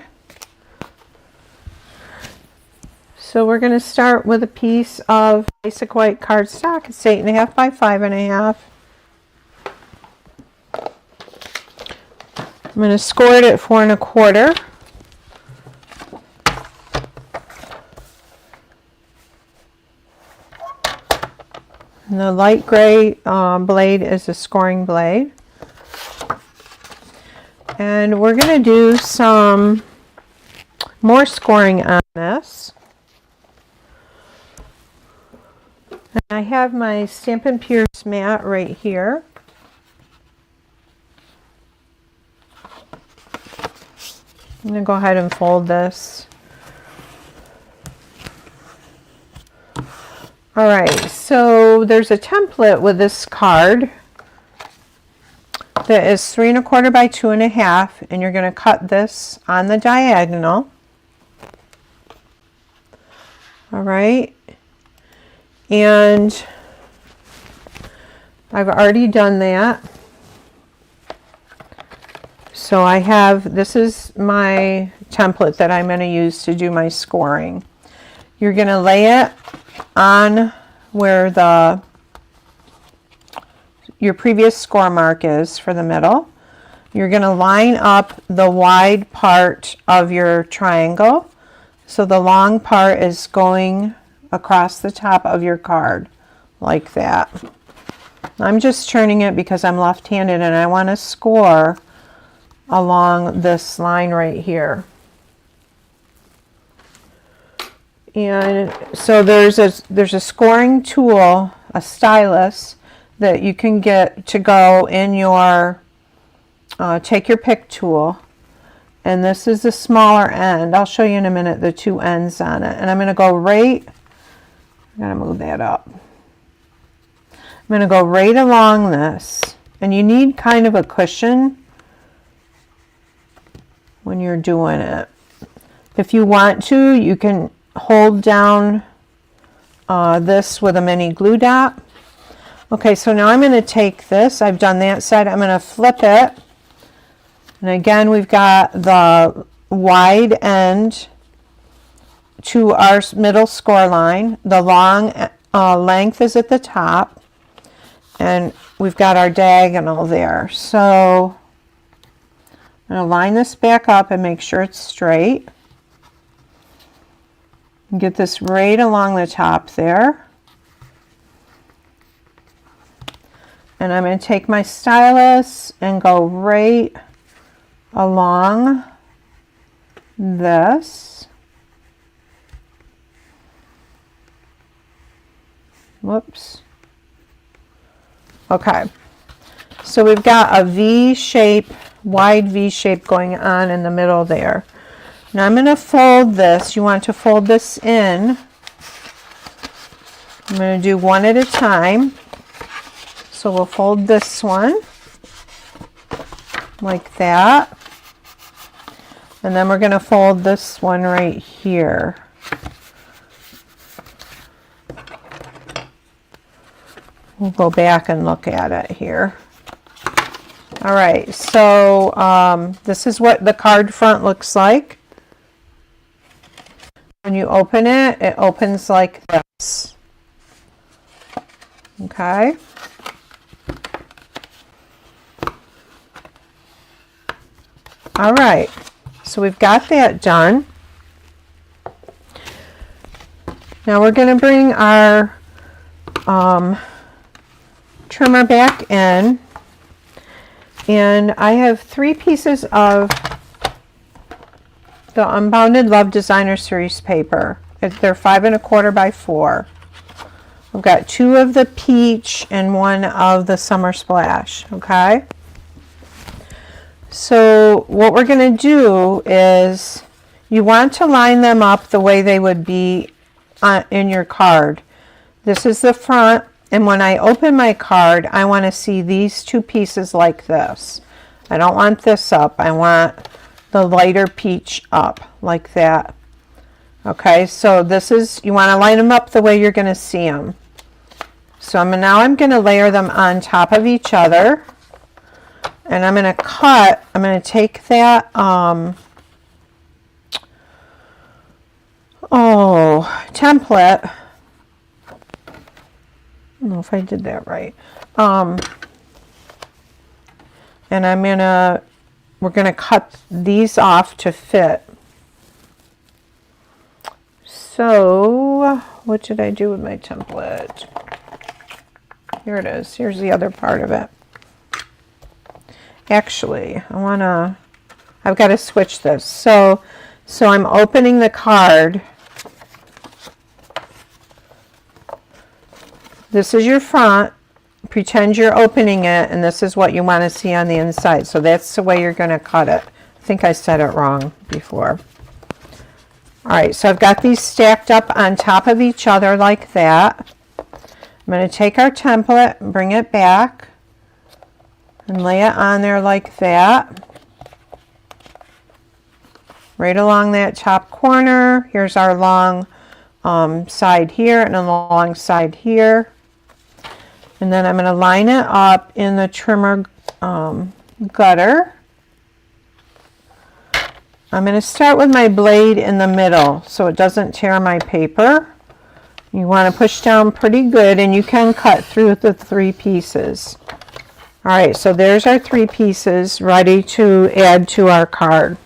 So we're going to start with a piece of basic white cardstock. It's 8.5 by 5.5. I'm going to score it at 4 1/4. And the light gray blade is a scoring blade. And we're going to do some more scoring on this. And I have my Stampin' Pierce mat right here. I'm going to go ahead and fold this. All right, so there's a template with this card that is 3 1/4 by 2.5, and you're going to cut this on the diagonal. All right, and I've already done that. So I have, this is my template that I'm going to use to do my scoring. You're going to lay it on where your previous score mark is for the middle. You're going to line up the wide part of your triangle. So the long part is going across the top of your card like that. I'm just turning it because I'm left-handed and I want to score along this line right here. And so there's a scoring tool, a stylus, that you can get to go in your take your pick tool. And this is the smaller end. I'll show you in a minute the 2 ends on it. And I'm going to go right, I'm going to move that up. I'm going to go right along this. And you need kind of a cushion when you're doing it. If you want to, you can hold down this with a mini glue dot. Okay, so now I'm going to take this. I've done that side. I'm going to flip it. And again, we've got the wide end to our middle score line. The long length is at the top. And we've got our diagonal there. So I'm going to line this back up and make sure it's straight. Get this right along the top there. And I'm going to take my stylus and go right along this. Whoops. Okay. So we've got a V shape, wide V shape going on in the middle there. Now I'm going to fold this. You want to fold this in. I'm going to do one at a time. So we'll fold this one like that. And then we're going to fold this one right here. We'll go back and look at it here. All right, so this is what the card front looks like. When you open it, it opens like this. Okay. All right, so we've got that done. Now we're going to bring our trimmer back in, and I have 3 pieces of the Unbounded Love Designer Series paper. They're 5 1/4 by 4. I've got 2 of the peach and 1 of the Summer Splash. Okay. So what we're going to do is you want to line them up the way they would be in your card. This is the front, and when I open my card, I want to see these 2 pieces like this. I don't want this up. I want the lighter peach up like that. Okay, so this is, you want to line them up the way you're going to see them. So now I'm going to layer them on top of each other. And I'm going to cut, I'm going to take that, template. I don't know if I did that right. And we're going to cut these off to fit. So, what did I do with my template? Here it is. Here's the other part of it. Actually, I've got to switch this. So I'm opening the card. This is your front. Pretend you're opening it, and this is what you want to see on the inside. So that's the way you're going to cut it. I think I said it wrong before. All right, so I've got these stacked up on top of each other like that. I'm going to take our template and bring it back and lay it on there like that. Right along that top corner. Here's our long side here and a long side here. And then I'm going to line it up in the trimmer gutter. I'm going to start with my blade in the middle so it doesn't tear my paper. You want to push down pretty good, and you can cut through the 3 pieces. All right, so there's our 3 pieces ready to add to our card.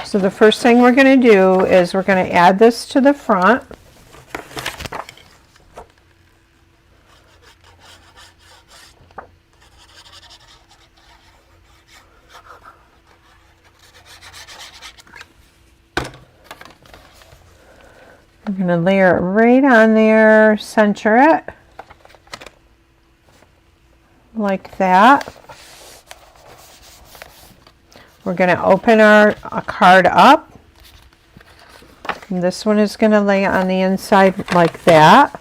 So the first thing we're going to do is we're going to add this to the front. I'm going to layer it right on there, center it like that. We're going to open our card up. And this one is going to lay on the inside like that.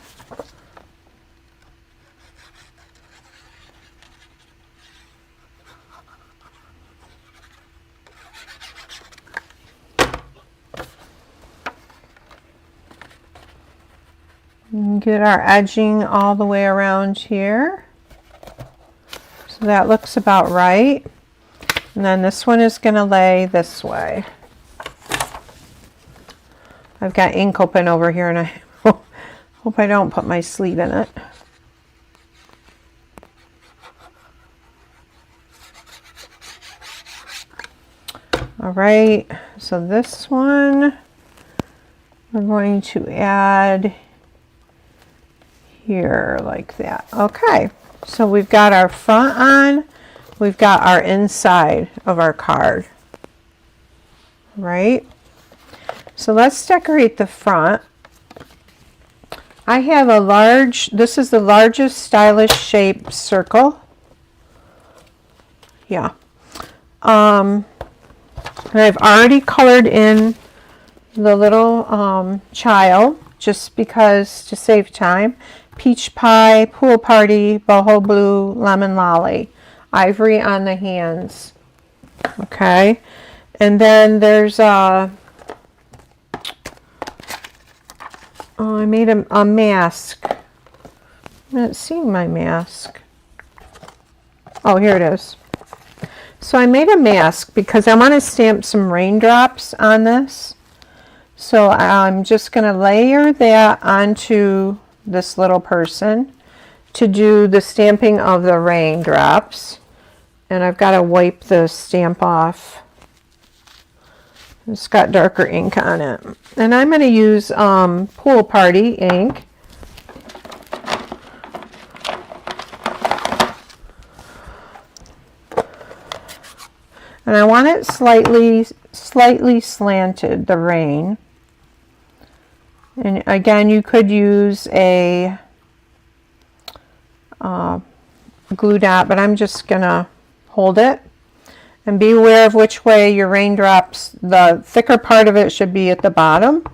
And get our edging all the way around here. So that looks about right. And then this one is going to lay this way. I've got ink open over here, and I hope I don't put my sleeve in it. All right, so this one we're going to add here like that. Okay, so we've got our front on, we've got our inside of our card, right? So let's decorate the front. I have a large, this is the largest stylish shape circle. Yeah. And I've already colored in the little child just because to save time. Peach pie, pool party, boho blue, lemon lolly, ivory on the hands. Okay. And then there's I made a mask. I'm not seeing my mask. Oh, here it is. So I made a mask because I want to stamp some raindrops on this. So I'm just going to layer that onto this little person to do the stamping of the raindrops. And I've got to wipe the stamp off. It's got darker ink on it. And I'm going to use Pool Party ink. And I want it slightly slanted, the rain. And again, you could use a glue dot, but I'm just going to hold it. And be aware of which way your raindrops, the thicker part of it should be at the bottom.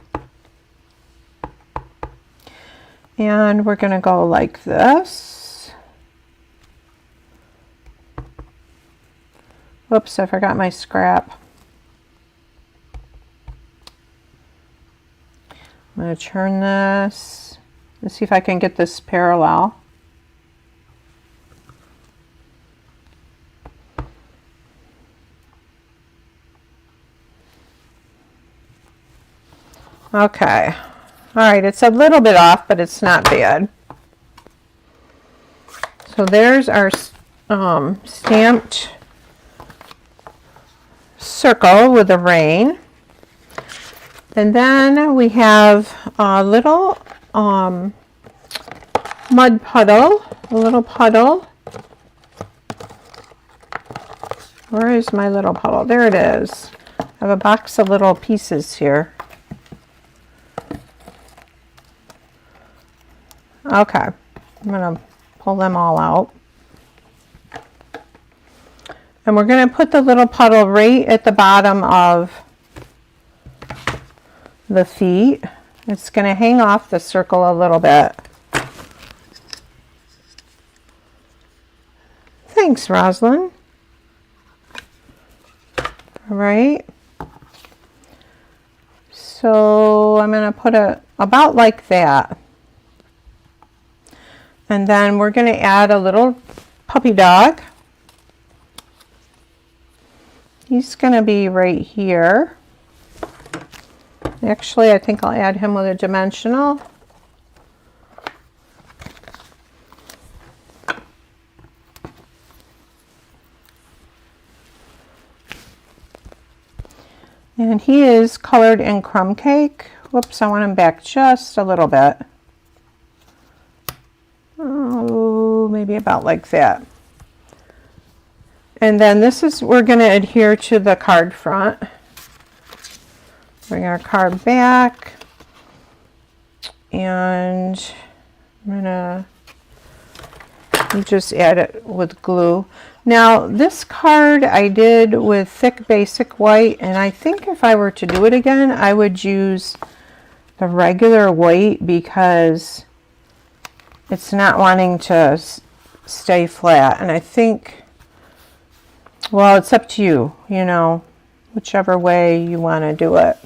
And we're going to go like this. Whoops, I forgot my scrap. I'm going to turn this. Let's see if I can get this parallel. Okay. All right, it's a little bit off, but it's not bad. So there's our stamped circle with a rain. And then we have a little mud puddle, a little puddle. Where is my little puddle? There it is. I have a box of little pieces here. Okay, I'm going to pull them all out. And we're going to put the little puddle right at the bottom of the feet. It's going to hang off the circle a little bit. Thanks, Rosalind. All right. So I'm going to put it about like that. And then we're going to add a little puppy dog. He's going to be right here. Actually, I think I'll add him with a dimensional. And he is colored in crumb cake. Whoops, I want him back just a little bit. Oh, maybe about like that. And then this is, we're going to adhere to the card front. Bring our card back. And I'm going to just add it with glue. Now, this card I did with thick basic white, and I think if I were to do it again, I would use the regular white because it's not wanting to stay flat. And I think, well, it's up to you, you know, whichever way you want to do it.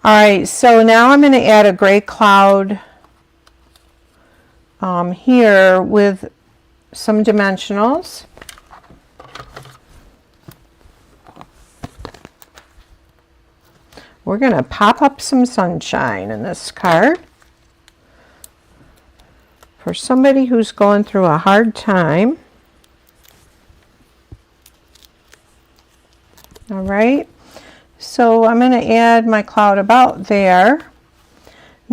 All right, so now I'm going to add a gray cloud here with some dimensionals. We're going to pop up some sunshine in this card for somebody who's going through a hard time. All right, so I'm going to add my cloud about there.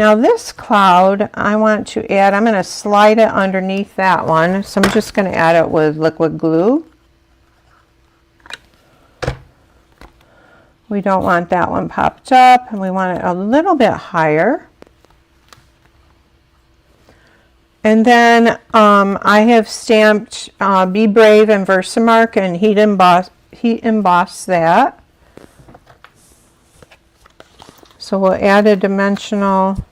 Now this cloud I want to add, I'm going to slide it underneath that one. So I'm just going to add it with liquid glue. We don't want that one popped up, and we want it a little bit higher. And then I have stamped Be Brave and Versamark and heat emboss that. So we'll add a dimensional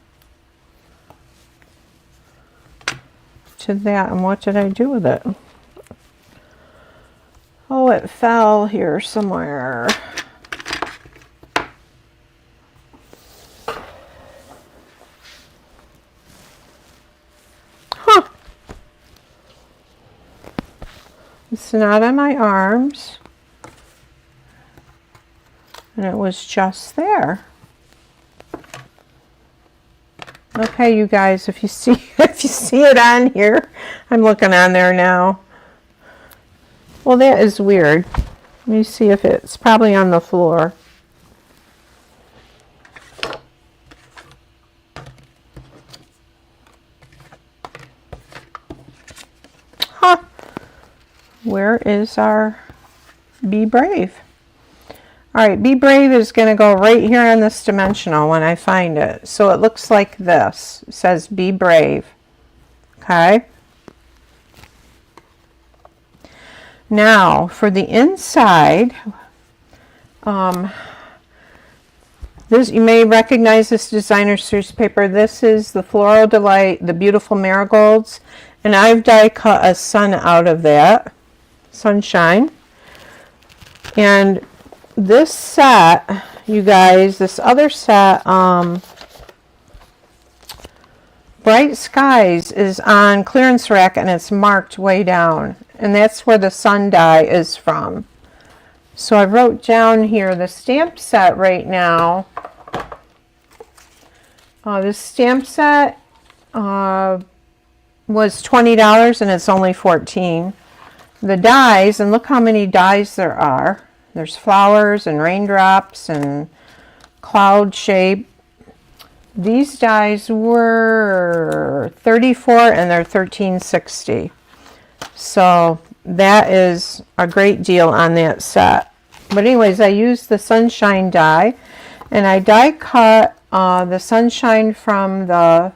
to that. And what did I do with it? Oh, it fell here somewhere. It's not on my arms, and it was just there. Okay, you guys, if you see it on here, I'm looking on there now. Well, that is weird. Let me see if it's probably on the floor. Huh. Where is our Be Brave? All right, Be Brave is going to go right here on this dimensional when I find it. So it looks like this. It says Be Brave. Okay. Now for the inside, this, you may recognize this Designer Series paper. This is the Floral Delight, the Beautiful Marigolds, and I've die cut a sun out of that. Sunshine. And this set, you guys, this other set, Bright Skies, is on clearance rack and it's marked way down, and that's where the sun die is from. So I wrote down here the stamp set right now. This stamp set was $20 and it's only $14. The dies, and look how many dies there are. There's flowers and raindrops and cloud shape. These dies were $34 and they're $13.60. So that is a great deal on that set. But anyways, I used the Sunshine die, and I die cut the Sunshine from the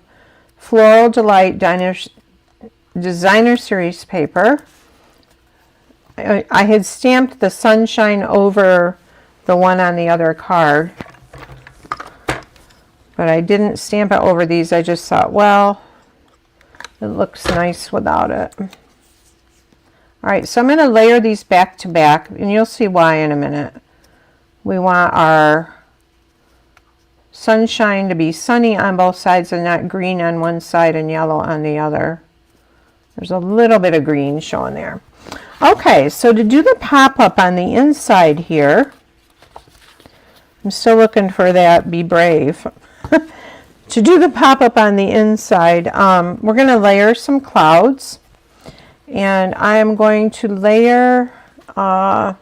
Floral Delight Designer Series paper. I had stamped the Sunshine over the one on the other card, but I didn't stamp it over these. I just thought, well, it looks nice without it. All right, so I'm going to layer these back to back, and you'll see why in a minute. We want our Sunshine to be sunny on both sides and not green on one side and yellow on the other. There's a little bit of green showing there. Okay, so to do the pop-up on the inside here, I'm still looking for that Be Brave. To do the pop-up on the inside, we're going to layer some clouds. And I'm going to layer, I'm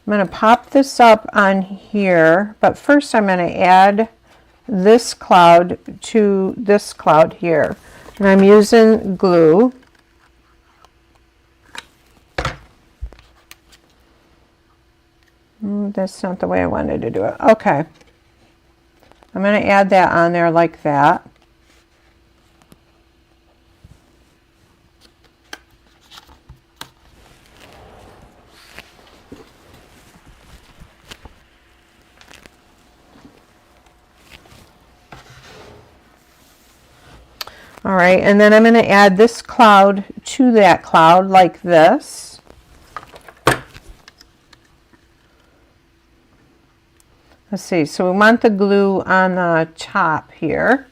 going to pop this up on here, but first I'm going to add this cloud to this cloud here. And I'm using glue. That's not the way I wanted to do it. Okay. I'm going to add that on there like that. All right, and then I'm going to add this cloud to that cloud like this. Let's see, so we want the glue on the top here.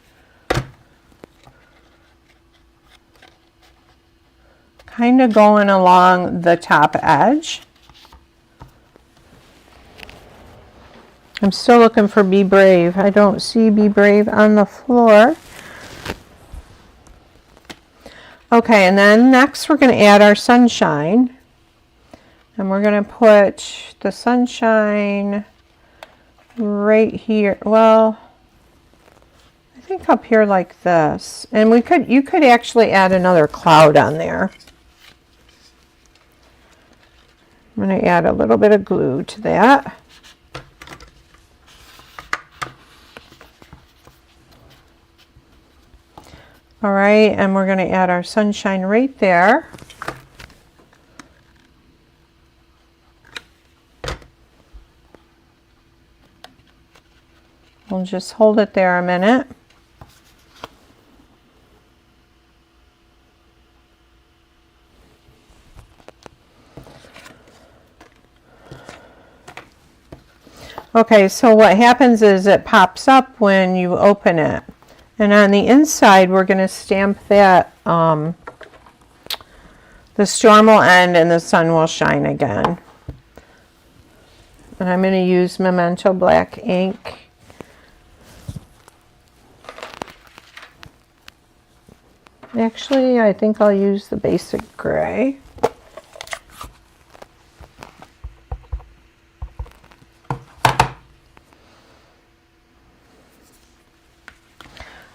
Kind of going along the top edge. I'm still looking for Be Brave. I don't see Be Brave on the floor. Okay, and then next we're going to add our Sunshine. And we're going to put the Sunshine right here. Well, think up here like this. And you could actually add another cloud on there. I'm going to add a little bit of glue to that. All right, and we're going to add our sunshine right there. We'll just hold it there a minute. Okay, so what happens is it pops up when you open it. And on the inside, we're going to stamp that, the storm will end and the sun will shine again. And I'm going to use Memento black ink. Actually, I think I'll use the basic gray.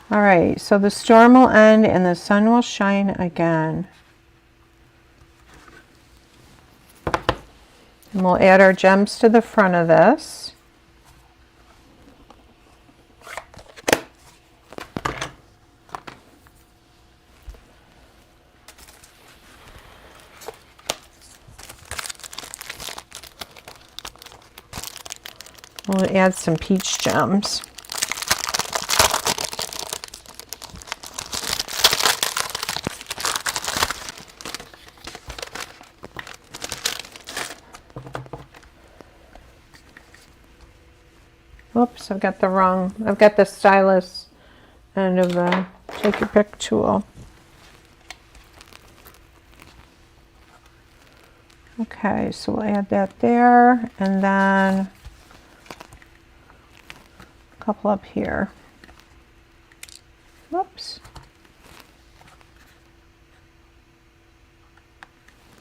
All right, so the storm will end and the sun will shine again. And we'll add our gems to the front of this. We'll add some peach gems. Oops, I've got the stylus end of the Take Your Pick tool. Okay, so we'll add that there, and then a couple up here. Whoops.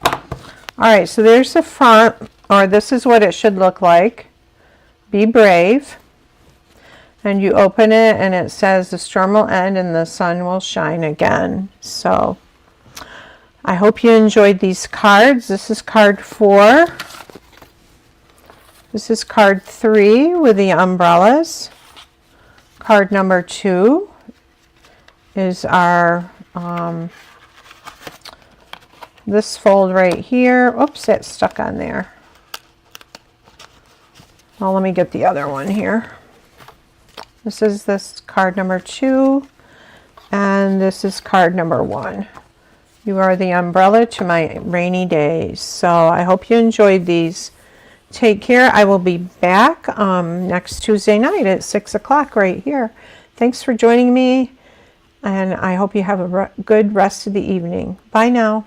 All right, so there's the front, or this is what it should look like. Be brave. And you open it and it says the storm will end and the sun will shine again. So I hope you enjoyed these cards. This is card 4. This is card 3 with the umbrellas. Card number 2 is our this fold right here. Oops, that's stuck on there. Well, let me get the other one here. This is this card number 2, and this is card number 1. You are the umbrella to my rainy days. So I hope you enjoyed these. Take care. I will be back next Tuesday night at 6 o'clock right here. Thanks for joining me, and I hope you have a good rest of the evening. Bye now.